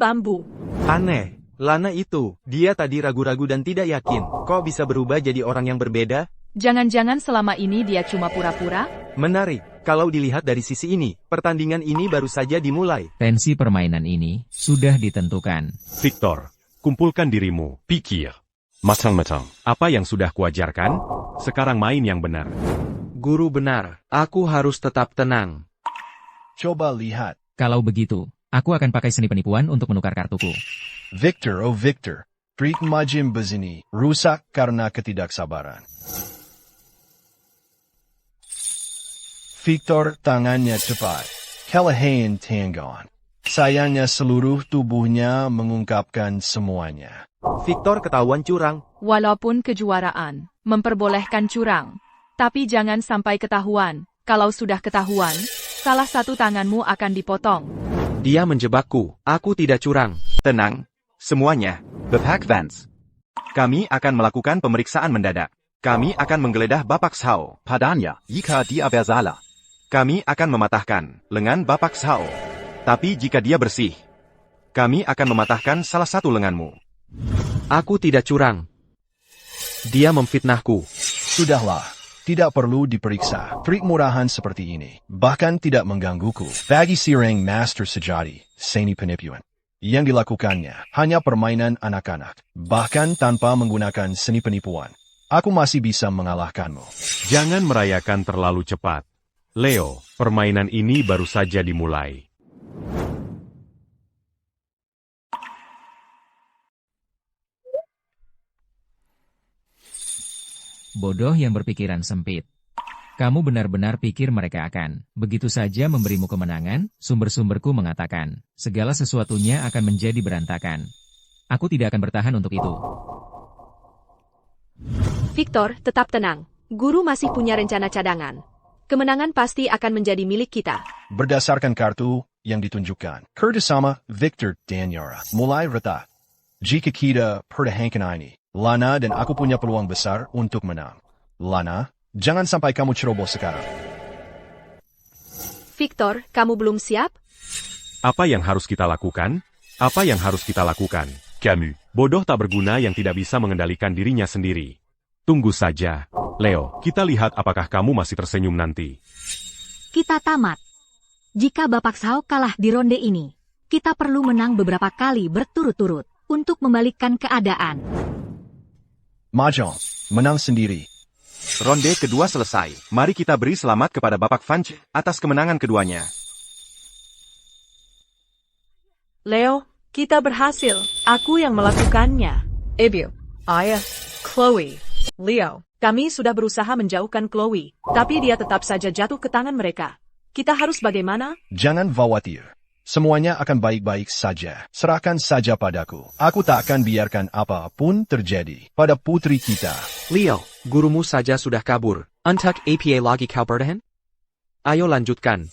bambu. Aneh. Lana itu, dia tadi ragu-ragu dan tidak yakin. Kok bisa berubah jadi orang yang berbeda? Jangan-jangan selama ini dia cuma pura-pura? Menarik. Kalau dilihat dari sisi ini, pertandingan ini baru saja dimulai. Tensi permainan ini sudah ditentukan. Victor, kumpulkan dirimu. Pikir. Matang-matang. Apa yang sudah kuajarkan? Sekarang main yang benar. Guru benar. Aku harus tetap tenang. Coba lihat. Kalau begitu, aku akan pakai seni penipuan untuk menukar kartuku. Victor, oh Victor. Trik majim begini, rusak karena ketidaksabaran. Victor tangannya cepat. Kelahan tanggon. Sayangnya seluruh tubuhnya mengungkapkan semuanya. Victor ketahuan curang. Walaupun kejuaraan memperbolehkan curang, tapi jangan sampai ketahuan. Kalau sudah ketahuan, salah satu tanganmu akan dipotong. Dia menjebakku. Aku tidak curang. Tenang, semuanya. The Pack Vans. Kami akan melakukan pemeriksaan mendadak. Kami akan menggeledah Bapak Zhao. Padanya, jika dia bersalah. Kami akan mematahkan lengan Bapak Zhao. Tapi jika dia bersih, kami akan mematahkan salah satu lenganmu. Aku tidak curang. Dia memfitnahku. Sudahlah, tidak perlu diperiksa. Trik murahan seperti ini, bahkan tidak menggangguku. Bagi seorang master sejati, seni penipuan. Yang dilakukannya hanya permainan anak-anak, bahkan tanpa menggunakan seni penipuan. Aku masih bisa mengalahkanmu. Jangan merayakan terlalu cepat. Leo, permainan ini baru saja dimulai. Bodoh yang berpikiran sempit. Kamu benar-benar pikir mereka akan begitu saja memberimu kemenangan? Sumber-sumberku mengatakan, segala sesuatunya akan menjadi berantakan. Aku tidak akan bertahan untuk itu. Victor, tetap tenang. Guru masih punya rencana cadangan. Kemenangan pasti akan menjadi milik kita. Berdasarkan kartu yang ditunjukkan, kerjasama Victor dan Yara mulai retak. Jika kita pertahankan ini, Lana dan aku punya peluang besar untuk menang. Lana, jangan sampai kamu ceroboh sekarang. Victor, kamu belum siap? Apa yang harus kita lakukan? Apa yang harus kita lakukan? Camus. Bodoh tak berguna yang tidak bisa mengendalikan dirinya sendiri. Tunggu saja. Leo, kita lihat apakah kamu masih tersenyum nanti. Kita tamat. Jika Bapak Zhao kalah di ronde ini, kita perlu menang beberapa kali berturut-turut untuk membalikkan keadaan. Mahjong, menang sendiri. Ronde kedua selesai. Mari kita beri selamat kepada Bapak Vance atas kemenangan keduanya. Leo, Kita berhasil. Aku yang melakukannya. Ibu, Ayah, Chloe, Leo. Kami sudah berusaha menjauhkan Chloe, tapi dia tetap saja jatuh ke tangan mereka. Kita harus bagaimana? Jangan khawatir. Semuanya akan baik-baik saja. Serahkan saja padaku. Aku tak akan biarkan apapun terjadi pada putri kita. Leo, gurumu saja sudah kabur. Untuk apa lagi kau bertahan? Ayo lanjutkan.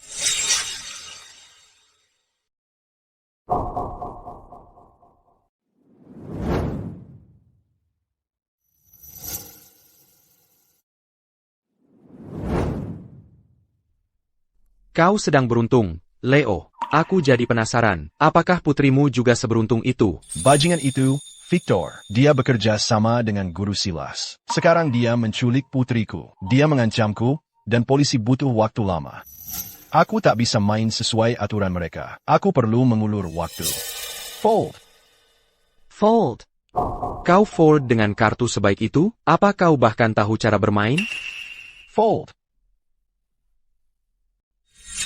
Kau sedang beruntung, Leo. Aku jadi penasaran, apakah putrimu juga seberuntung itu? Bajingan itu, Victor, dia bekerja sama dengan guru Silas. Sekarang dia menculik putriku. Dia mengancamku, dan polisi butuh waktu lama. Aku tak bisa main sesuai aturan mereka. Aku perlu mengulur waktu. Fold. Fold. Kau fold dengan kartu sebaik itu? Apa kau bahkan tahu cara bermain? Fold.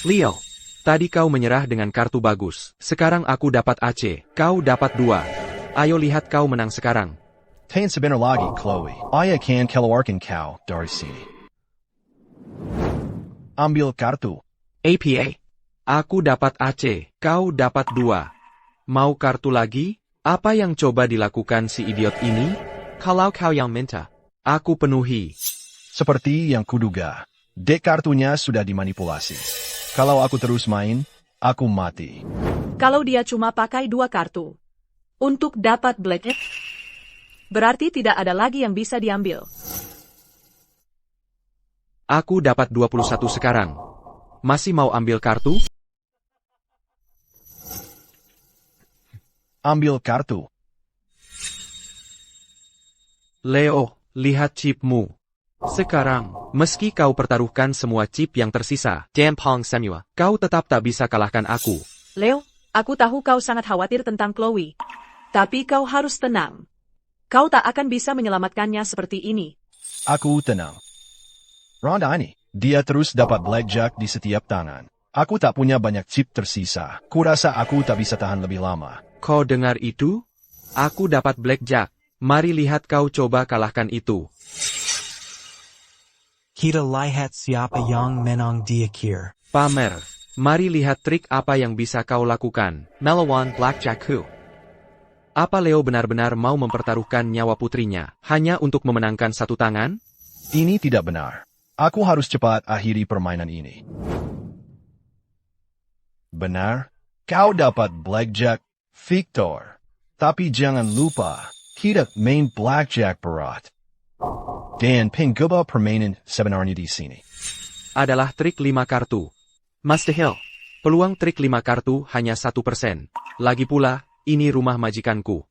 Leo, tadi kau menyerah dengan kartu bagus. Sekarang aku dapat AC. Kau dapat 2. Ayo lihat kau menang sekarang. Tahan sebentar lagi, Chloe. Ayah akan keluarkan kau dari sini. Ambil kartu. APA. Aku dapat AC. Kau dapat 2. Mau kartu lagi? Apa yang coba dilakukan si idiot ini? Kalau kau yang minta, aku penuhi. Seperti yang kuduga. Dek kartunya sudah dimanipulasi. Kalau aku terus main, aku mati. Kalau dia cuma pakai 2 kartu untuk dapat black, berarti tidak ada lagi yang bisa diambil. Aku dapat 21 sekarang. Masih mau ambil kartu? Ambil kartu. Leo, lihat chipmu. Sekarang, meski kau pertaruhkan semua chip yang tersisa, Dampong Semua, kau tetap tak bisa kalahkan aku. Leo, aku tahu kau sangat khawatir tentang Chloe. Tapi kau harus tenang. Kau tak akan bisa menyelamatkannya seperti ini. Aku tenang. Ronda ini, dia terus dapat blackjack di setiap tangan. Aku tak punya banyak chip tersisa. Kurasa aku tak bisa tahan lebih lama. Kau dengar itu? Aku dapat blackjack. Mari lihat kau coba kalahkan itu. Kita lihat siapa yang menang di akhir. Pamer, mari lihat trik apa yang bisa kau lakukan. Melawan blackjackku. Apa Leo benar-benar mau mempertaruhkan nyawa putrinya hanya untuk memenangkan satu tangan? Ini tidak benar. Aku harus cepat akhiri permainan ini. Benar, kau dapat blackjack, Victor. Tapi jangan lupa, kita main blackjack berat. Dan pengubah permainan sebenarnya di sini adalah trik 5 kartu. Master Hill, peluang trik 5 kartu hanya 1%. Lagi pula, ini rumah majikanku.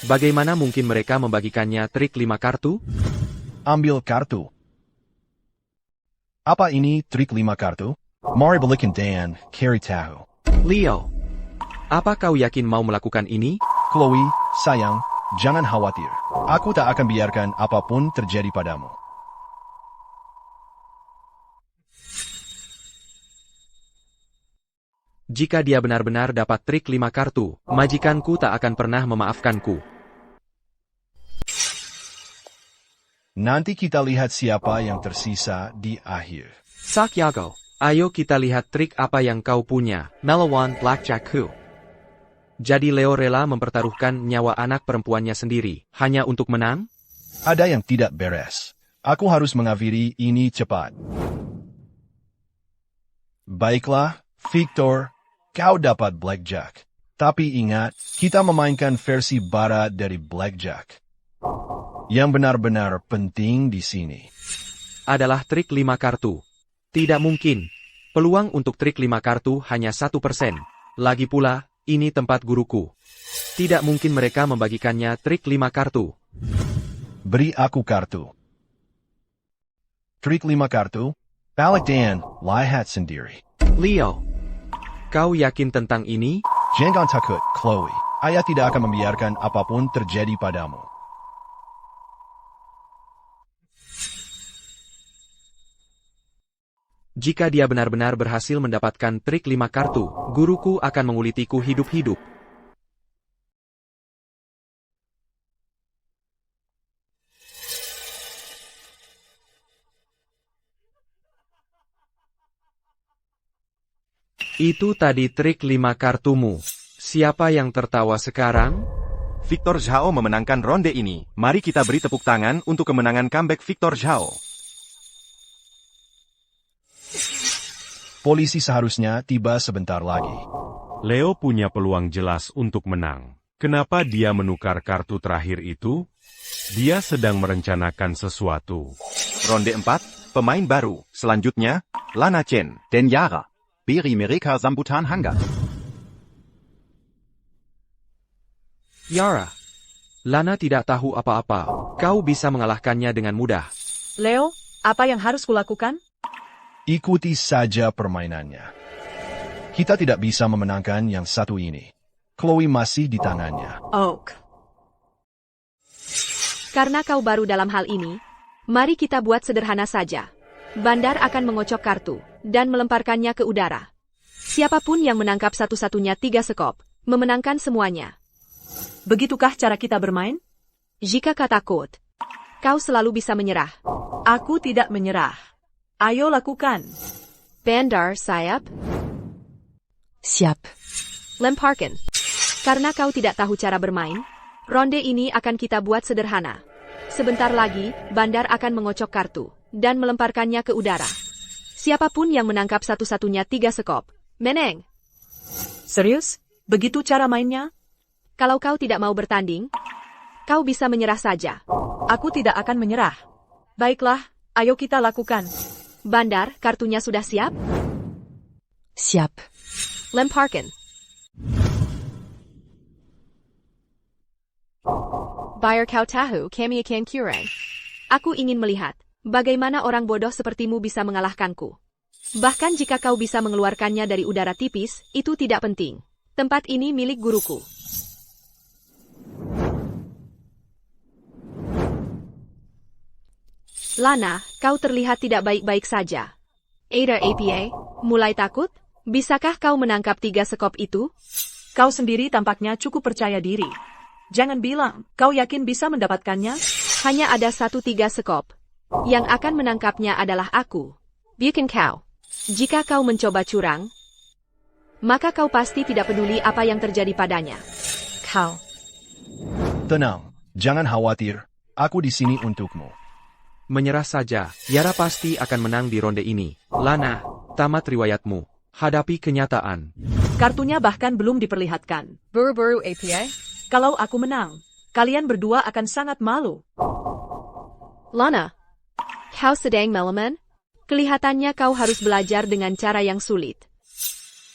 Bagaimana mungkin mereka membagikannya trik 5 kartu? Ambil kartu. Apa ini trik 5 kartu? Mari balikin dan cari tahu. Leo, apa kau yakin mau melakukan ini? Chloe, sayang, jangan khawatir. Aku tak akan biarkan apapun terjadi padamu. Jika dia benar-benar dapat trik 5 kartu, majikanku tak akan pernah memaafkanku. Nanti kita lihat siapa yang tersisa di akhir. Sakyago, ayo kita lihat trik apa yang kau punya, melawan blackjackku. Jadi Leo rela mempertaruhkan nyawa anak perempuannya sendiri, hanya untuk menang? Ada yang tidak beres. Aku harus mengakhiri ini cepat. Baiklah, Victor, kau dapat blackjack. Tapi ingat, kita memainkan versi barat dari blackjack. Yang benar-benar penting di sini adalah trik 5 kartu. Tidak mungkin. Peluang untuk trik 5 kartu hanya 1%. Lagi pula, ini tempat guruku. Tidak mungkin mereka membagikannya trik 5 kartu. Beri aku kartu. Trik 5 kartu? Balik dan lihat sendiri. Leo, kau yakin tentang ini? Jangan takut, Chloe. Ayah tidak akan membiarkan apapun terjadi padamu. Jika dia benar-benar berhasil mendapatkan trik 5 kartu, guruku akan mengulitiku hidup-hidup. Itu tadi trik 5 kartumu. Siapa yang tertawa sekarang? Victor Zhao memenangkan ronde ini. Mari kita beri tepuk tangan untuk kemenangan comeback Victor Zhao. Polisi seharusnya tiba sebentar lagi. Leo punya peluang jelas untuk menang. Kenapa dia menukar kartu terakhir itu? Dia sedang merencanakan sesuatu. Ronde 4, pemain baru. Selanjutnya, Lana Chen dan Yara. Beri mereka sambutan hangat. Yara. Lana tidak tahu apa-apa. Kau bisa mengalahkannya dengan mudah. Leo, apa yang harus kulakukan? Ikuti saja permainannya. Kita tidak bisa memenangkan yang satu ini. Chloe masih di tangannya. Oak. Karena kau baru dalam hal ini, mari kita buat sederhana saja. Bandar akan mengocok kartu dan melemparkannya ke udara. Siapapun yang menangkap satu-satunya 3 sekop, memenangkan semuanya. Begitukah cara kita bermain? Jika kau takut, kau selalu bisa menyerah. Aku tidak menyerah. Ayo lakukan. Bandar, sayap. Siap. Lemparkan. Karena kau tidak tahu cara bermain, ronde ini akan kita buat sederhana. Sebentar lagi, Bandar akan mengocok kartu dan melemparkannya ke udara. Siapapun yang menangkap satu-satunya 3 sekop, menang. Serius? Begitu cara mainnya? Kalau kau tidak mau bertanding, kau bisa menyerah saja. Aku tidak akan menyerah. Baiklah, ayo kita lakukan. Bandar, kartunya sudah siap? Siap. Lemparkan. Bayar kau tahu kami akan kurang. Aku ingin melihat bagaimana orang bodoh sepertimu bisa mengalahkanku. Bahkan jika kau bisa mengeluarkannya dari udara tipis, itu tidak penting. Tempat ini milik guruku. Lana, kau terlihat tidak baik-baik saja. Ada APA, mulai takut? Bisakah kau menangkap 3 sekop itu? Kau sendiri tampaknya cukup percaya diri. Jangan bilang, kau yakin bisa mendapatkannya? Hanya ada 1-3 sekop. Yang akan menangkapnya adalah aku. Bukan kau. Jika kau mencoba curang, maka kau pasti tidak peduli apa yang terjadi padanya. Kau. Tenang, jangan khawatir. Aku di sini untukmu. Menyerah saja, Yara pasti akan menang di ronde ini. Lana, tamat riwayatmu. Hadapi kenyataan. Kartunya bahkan belum diperlihatkan. Buru-buru APA. Kalau aku menang, kalian berdua akan sangat malu. Lana, kau sedang melemen? Kelihatannya kau harus belajar dengan cara yang sulit.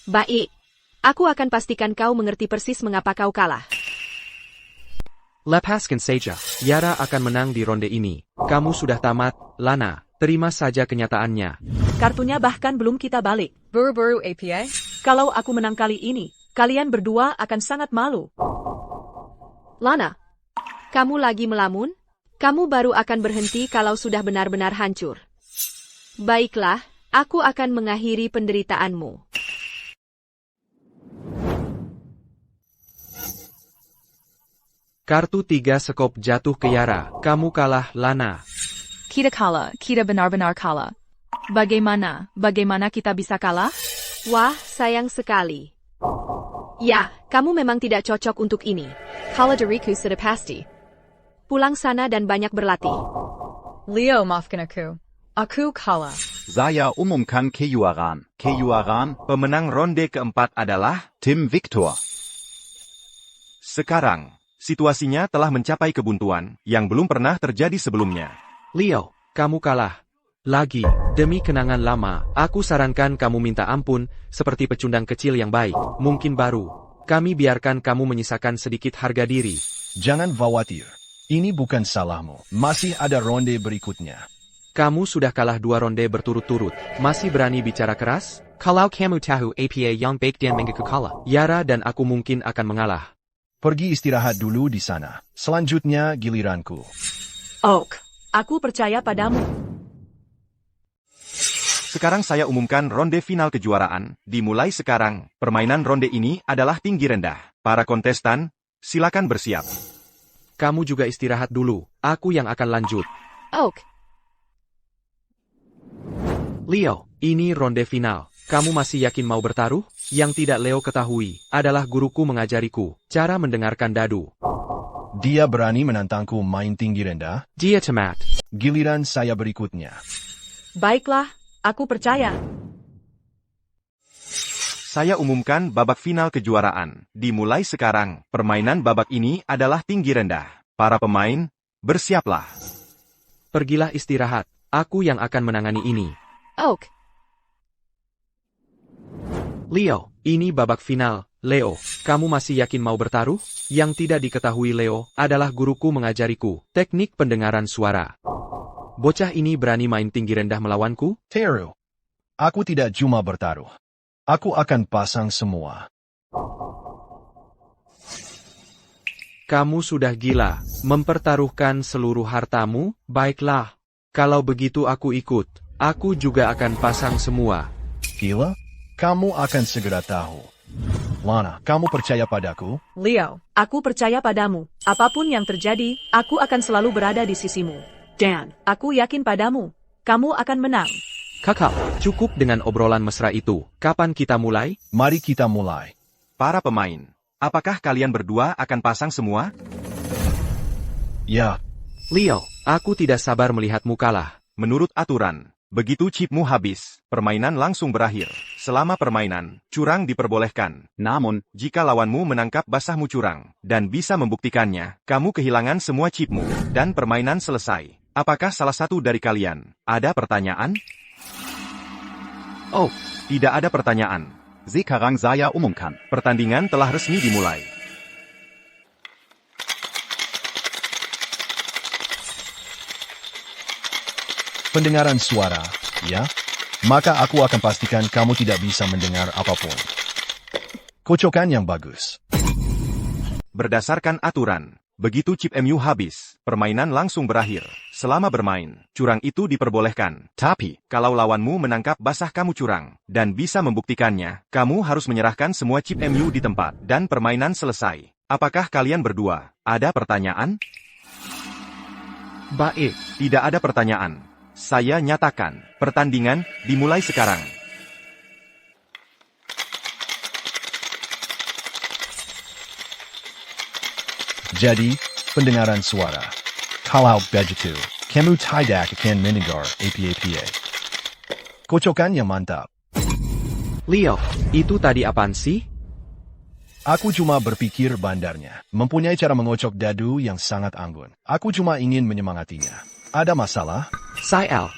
Baik, aku akan pastikan kau mengerti persis mengapa kau kalah. Lepaskan saja, Yara akan menang di ronde ini. Kamu sudah tamat, Lana. Terima saja kenyataannya. Kartunya bahkan belum kita balik. Buru-buru APA. Kalau aku menang kali ini, kalian berdua akan sangat malu. Lana, kamu lagi melamun? Kamu baru akan berhenti kalau sudah benar-benar hancur. Baiklah, aku akan mengakhiri penderitaanmu. Kartu 3 sekop jatuh ke Yara. Kamu kalah, Lana. Kita kalah, kita benar-benar kalah. Bagaimana kita bisa kalah? Wah, sayang sekali. Ya, kamu memang tidak cocok untuk ini. Kalah dariku sudah pasti. Pulang sana dan banyak berlatih. Leo, maafkan aku. Aku kalah. Saya umumkan kejuaraan. Kejuaraan pemenang ronde keempat adalah tim Victor. Sekarang, situasinya telah mencapai kebuntuan yang belum pernah terjadi sebelumnya. Leo, kamu kalah. Lagi, demi kenangan lama, aku sarankan kamu minta ampun, seperti pecundang kecil yang baik, mungkin baru. Kami biarkan kamu menyisakan sedikit harga diri. Jangan khawatir. Ini bukan salahmu. Masih ada ronde berikutnya. Kamu sudah kalah 2 ronde berturut-turut. Masih berani bicara keras? Kalau kamu tahu APA yang baik dan mengaku kalah. Yara dan aku mungkin akan mengalah. Pergi istirahat dulu di sana. Selanjutnya giliranku. Oak, aku percaya padamu. Sekarang saya umumkan ronde final kejuaraan. Dimulai sekarang, permainan ronde ini adalah tinggi rendah. Para kontestan, silakan bersiap. Kamu juga istirahat dulu. Aku yang akan lanjut. Oak. Leo, ini ronde final. Kamu masih yakin mau bertaruh? Yang tidak Leo ketahui, adalah guruku mengajariku, cara mendengarkan dadu. Dia berani menantangku main tinggi rendah? Dia tamat. Giliran saya berikutnya. Baiklah, aku percaya. Saya umumkan babak final kejuaraan. Dimulai sekarang, permainan babak ini adalah tinggi rendah. Para pemain, bersiaplah. Pergilah istirahat, aku yang akan menangani ini. Oak. Leo, ini babak final. Leo, kamu masih yakin mau bertaruh? Yang tidak diketahui Leo, adalah guruku mengajariku, teknik pendengaran suara. Bocah ini berani main tinggi rendah melawanku? Teru, aku tidak cuma bertaruh. Aku akan pasang semua. Kamu sudah gila, mempertaruhkan seluruh hartamu? Baiklah. Kalau begitu aku ikut. Aku juga akan pasang semua. Gila? Kamu akan segera tahu. Lana, kamu percaya padaku? Leo, aku percaya padamu. Apapun yang terjadi, aku akan selalu berada di sisimu. Dan, aku yakin padamu. Kamu akan menang. Kakak, cukup dengan obrolan mesra itu. Kapan kita mulai? Mari kita mulai. Para pemain, apakah kalian berdua akan pasang semua? Ya. Leo, aku tidak sabar melihatmu kalah. Menurut aturan, begitu chipmu habis, permainan langsung berakhir. Selama permainan, curang diperbolehkan. Namun, jika lawanmu menangkap basahmu curang, dan bisa membuktikannya, kamu kehilangan semua chipmu, dan permainan selesai. Apakah salah satu dari kalian ada pertanyaan? Oh, tidak ada pertanyaan. Sekarang saya umumkan. Pertandingan telah resmi dimulai. Pendengaran suara, ya? Maka aku akan pastikan kamu tidak bisa mendengar apapun. Kocokan yang bagus. Berdasarkan aturan, begitu chip MU habis, permainan langsung berakhir. Selama bermain, curang itu diperbolehkan. Tapi, kalau lawanmu menangkap basah kamu curang, dan bisa membuktikannya, kamu harus menyerahkan semua chip MU di tempat, dan permainan selesai. Apakah kalian berdua ada pertanyaan? Baik, tidak ada pertanyaan. Saya nyatakan, pertandingan dimulai sekarang. Jadi, pendengaran suara. Kalau begitu, kamu tidak akan mendengar apa-apa. Kocokan yang mantap. Leo, itu tadi apaan sih? Aku cuma berpikir bandarnya mempunyai cara mengocok dadu yang sangat anggun. Aku cuma ingin menyemangatinya. Ada masalah?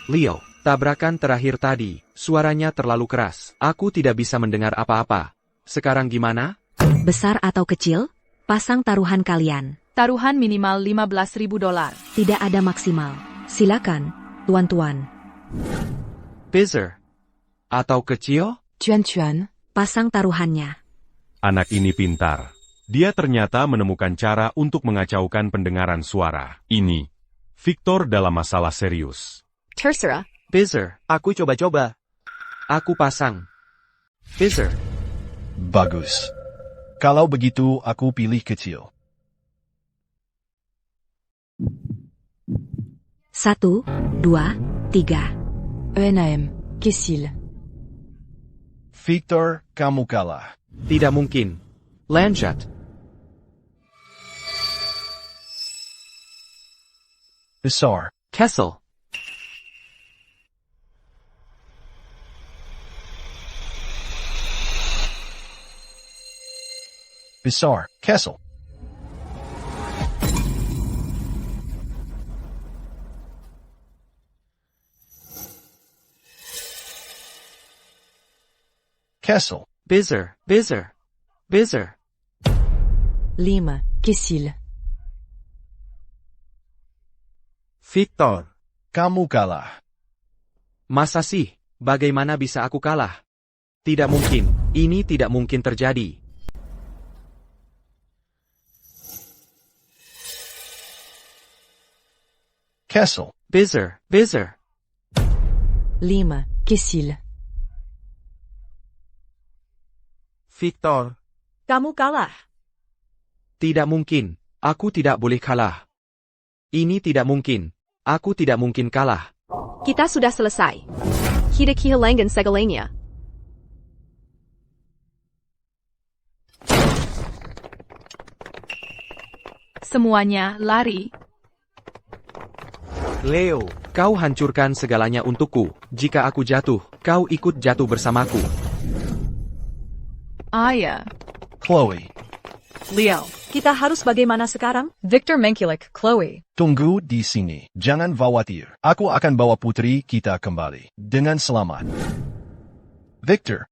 Leo, tabrakan terakhir tadi, suaranya terlalu keras. Aku tidak bisa mendengar apa-apa. Sekarang gimana? Besar atau kecil? Pasang taruhan kalian. Taruhan minimal $15.000. Tidak ada maksimal. Silakan, tuan-tuan. Besar atau kecil? Cuan-cuan, pasang taruhannya. Anak ini pintar. Dia ternyata menemukan cara untuk mengacaukan pendengaran suara. Ini Victor dalam masalah serius. Terserah. Besar. Aku coba-coba. Aku pasang. Besar. Bagus. Kalau begitu, aku pilih kecil. 1, 2, 3. ENAM, Kessil. Victor, kamu kalah. Tidak mungkin. Lanjut. Besar. Kessel. Besar. Kessel. Kessel. Besar. 5, Kessil. Victor. Kamu kalah. Masa sih? Bagaimana bisa aku kalah? Tidak mungkin. Ini tidak mungkin terjadi. Kessel. Besar. 5, Kessil. Victor. Kamu kalah. Tidak mungkin. Aku tidak boleh kalah. Ini tidak mungkin. Aku tidak mungkin kalah. Kita sudah selesai. Kita kehilangan segalanya. Semuanya lari. Leo, Kau hancurkan segalanya untukku. Jika aku jatuh, kau ikut jatuh bersamaku. Aya. Chloe, Leo, kita harus bagaimana sekarang? Victor Menkulik, Chloe. tunggu di sini. Jangan khawatir. Aku akan bawa putri kita kembali. Dengan selamat. Victor.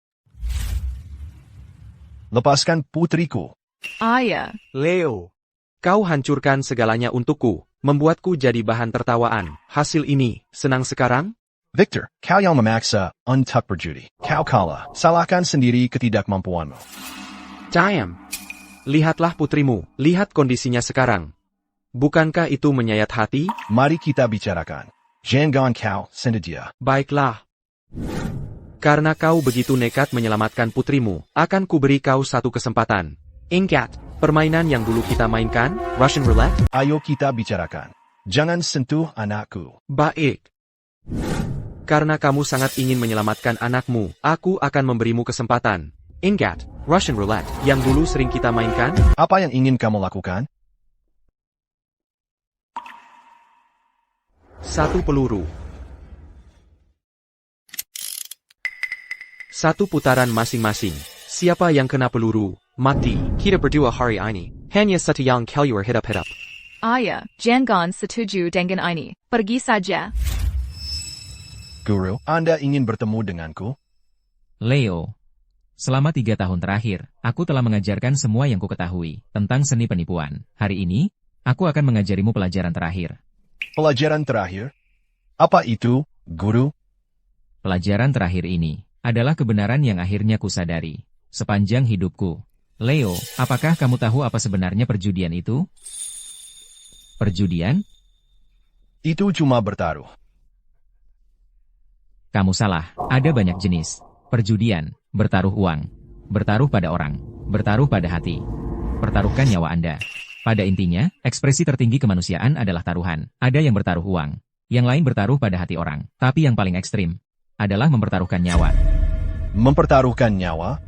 Lepaskan putriku. Aya. Leo. Kau hancurkan segalanya untukku, membuatku jadi bahan tertawaan. Hasil ini, senang sekarang? Victor, kau yang memaksa untuk berjudi. Kau kalah. Salahkan sendiri ketidakmampuanmu. Diam. Lihatlah putrimu, lihat kondisinya sekarang. Bukankah itu menyayat hati? Mari kita bicarakan. Jangan kau sengaja. Baiklah. Karena kau begitu nekat menyelamatkan putrimu, akan kuberi kau satu kesempatan. Ingat, permainan yang dulu kita mainkan, Russian Roulette? Ayo kita bicarakan. Jangan sentuh anakku. Baik. Karena kamu sangat ingin menyelamatkan anakmu, aku akan memberimu kesempatan. Ingat, Russian Roulette, yang dulu sering kita mainkan? Apa yang ingin kamu lakukan? 1 peluru. 1 putaran masing-masing. Siapa yang kena peluru, mati. Kita berdua hari ini. Hanya satu yang keluar hidup-hidup. Aya. Jangan setuju dengan ini. Pergi saja. Guru, Anda ingin bertemu denganku? Leo. Selama 3 tahun terakhir, aku telah mengajarkan semua yang kuketahui tentang seni penipuan. Hari ini, aku akan mengajarimu pelajaran terakhir. Pelajaran terakhir? Apa itu, Guru? Pelajaran terakhir ini adalah kebenaran yang akhirnya kusadari sepanjang hidupku. Leo, apakah kamu tahu apa sebenarnya perjudian itu? Perjudian? Itu cuma bertaruh. Kamu salah, ada banyak jenis. Perjudian, bertaruh uang, bertaruh pada orang, bertaruh pada hati. Pertaruhkan nyawa Anda. Pada intinya, ekspresi tertinggi kemanusiaan adalah taruhan. Ada yang bertaruh uang, yang lain bertaruh pada hati orang. Tapi yang paling ekstrim adalah mempertaruhkan nyawa. Mempertaruhkan nyawa?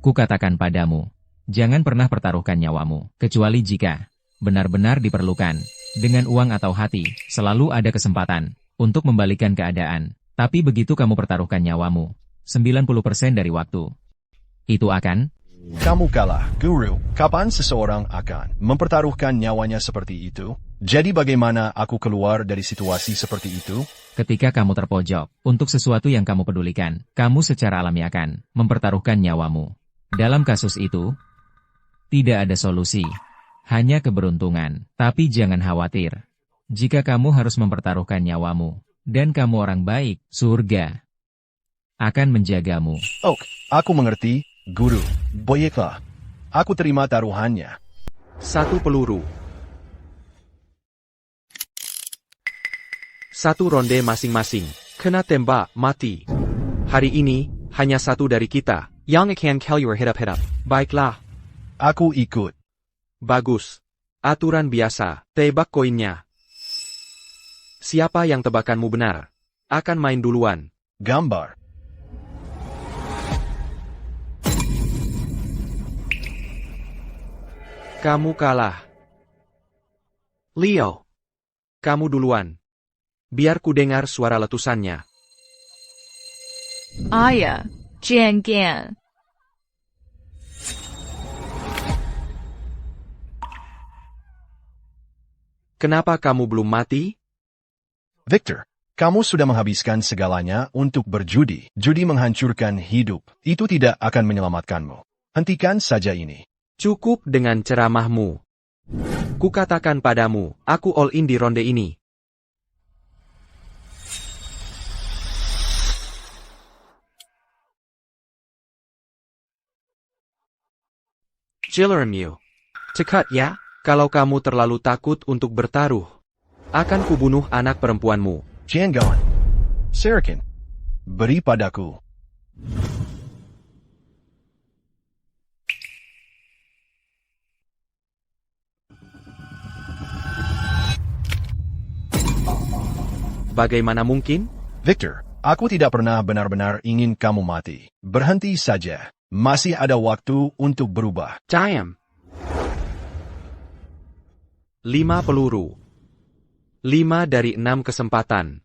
Kukatakan padamu, jangan pernah pertaruhkan nyawamu, kecuali jika benar-benar diperlukan. Dengan uang atau hati, selalu ada kesempatan untuk membalikan keadaan. Tapi begitu kamu pertaruhkan nyawamu, 90% dari waktu, itu akan... Kamu kalah, Guru. Kapan seseorang akan mempertaruhkan nyawanya seperti itu? Jadi bagaimana aku keluar dari situasi seperti itu? Ketika kamu terpojok, untuk sesuatu yang kamu pedulikan, kamu secara alami akan mempertaruhkan nyawamu. Dalam kasus itu, tidak ada solusi, hanya keberuntungan. Tapi jangan khawatir. Jika kamu harus mempertaruhkan nyawamu, dan kamu orang baik, surga akan menjagamu. Oh, aku mengerti, Guru. Baiklah. Aku terima taruhannya. 1 peluru. 1 ronde masing-masing. Kena tembak, mati. Hari ini, hanya 1 dari kita yang akan keluar hidup-hidup. Baiklah. Aku ikut. Bagus. Aturan biasa, tebak koinnya. Siapa yang tebakanmu benar, akan main duluan. Gambar. Kamu kalah. Leo. Kamu duluan. Biar ku dengar suara letusannya. Aya. Jangan. Kenapa kamu belum mati? Victor, kamu sudah menghabiskan segalanya untuk berjudi. Judi menghancurkan hidup. Itu tidak akan menyelamatkanmu. Hentikan saja ini. Cukup dengan ceramahmu. Kukatakan padamu, aku all in di ronde ini. Jillermu. Cekat ya, kalau kamu terlalu takut untuk bertaruh, akan kubunuh anak perempuanmu. Jangan. Serakin. Beri padaku. Bagaimana mungkin? Victor, Aku tidak pernah benar-benar ingin kamu mati. Berhenti saja. Masih ada waktu untuk berubah. Diam. 5 peluru. 5 dari 6 kesempatan.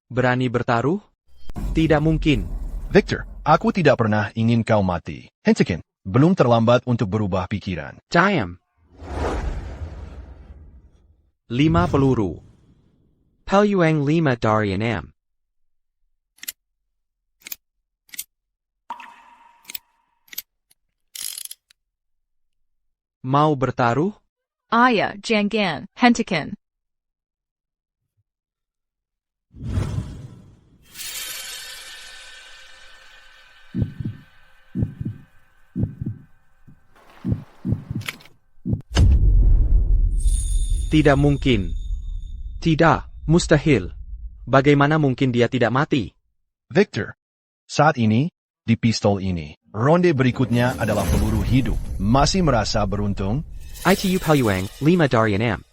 Berani bertaruh? Tidak mungkin. Victor, aku tidak pernah ingin kau mati. Hentikan. Belum terlambat untuk berubah pikiran. Diam. 5 peluru. Peluang 5 dari 6. Mau bertaruh? Aya, jangan, hentikan. Tidak mungkin. Tidak, mustahil. Bagaimana mungkin dia tidak mati? Victor, saat ini, di pistol ini, ronde berikutnya adalah peluru hidup. Masih merasa beruntung? ITU Peluang 5 dari 6.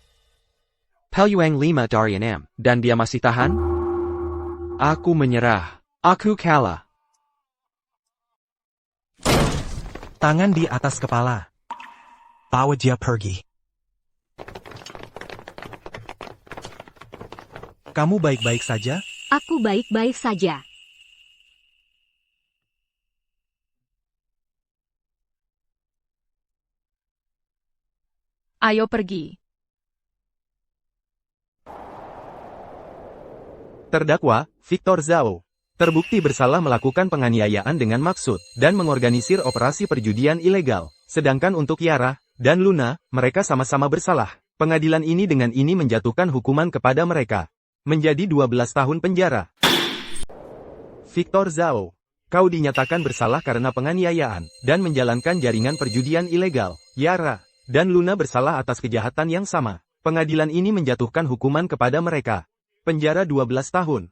Peluang 5 dari 6. Dan dia masih tahan? Aku menyerah. Aku kalah. Tangan di atas kepala. Bawa dia pergi. Kamu baik-baik saja? Aku baik-baik saja. Ayo pergi. Terdakwa, Victor Zhao, terbukti bersalah melakukan penganiayaan dengan maksud dan mengorganisir operasi perjudian ilegal. Sedangkan untuk Yara dan Luna, mereka sama-sama bersalah. Pengadilan ini dengan ini menjatuhkan hukuman kepada mereka. Menjadi 12 tahun penjara. Victor Zhao, kau dinyatakan bersalah karena penganiayaan dan menjalankan jaringan perjudian ilegal. Yara dan Luna bersalah atas kejahatan yang sama. Pengadilan ini menjatuhkan hukuman kepada mereka. Penjara 12 tahun.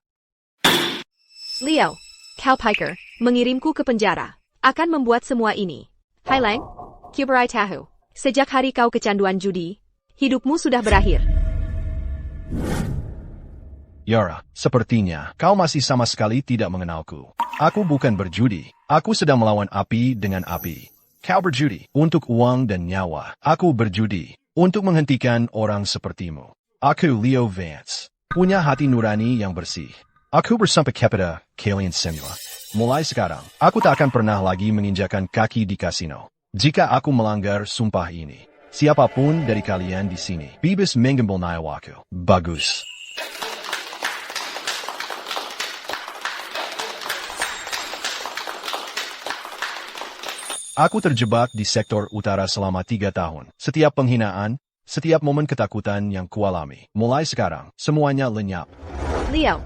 Liao, Cal Piker, mengirimku ke penjara. Akan membuat semua ini. Hai Lang, Kuberai Tahu. Sejak hari kau kecanduan judi, hidupmu sudah berakhir. Yara, sepertinya kau masih sama sekali tidak mengenalku. Aku bukan berjudi. Aku sedang melawan api dengan api. Kau berjudi untuk uang dan nyawa. Aku berjudi untuk menghentikan orang sepertimu. Aku Leo Vance. Punya hati nurani yang bersih. Aku bersumpah kepada kalian semua. Mulai sekarang, aku tak akan pernah lagi menginjakan kaki di kasino. Jika aku melanggar sumpah ini, siapapun dari kalian di sini bebas mengambil nyawaku. Bagus. Aku terjebak di sektor utara selama 3 tahun. Setiap penghinaan, setiap momen ketakutan yang kualami. Mulai sekarang, semuanya lenyap. Liao,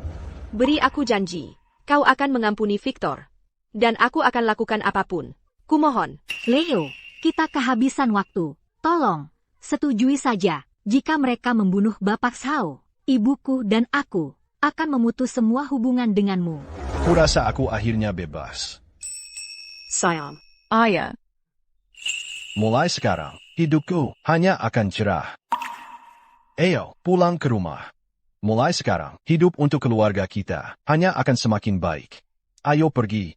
beri aku janji. Kau akan mengampuni Victor. Dan aku akan lakukan apapun. Kumohon. Leo, kita kehabisan waktu. Tolong, setujui saja. Jika mereka membunuh Bapak Zhao, ibuku dan aku akan memutus semua hubungan denganmu. Kurasa aku akhirnya bebas. Sayang. Aya. Mulai sekarang, hidupku hanya akan cerah. Ayo, pulang ke rumah. Mulai sekarang, hidup untuk keluarga kita hanya akan semakin baik. Ayo pergi.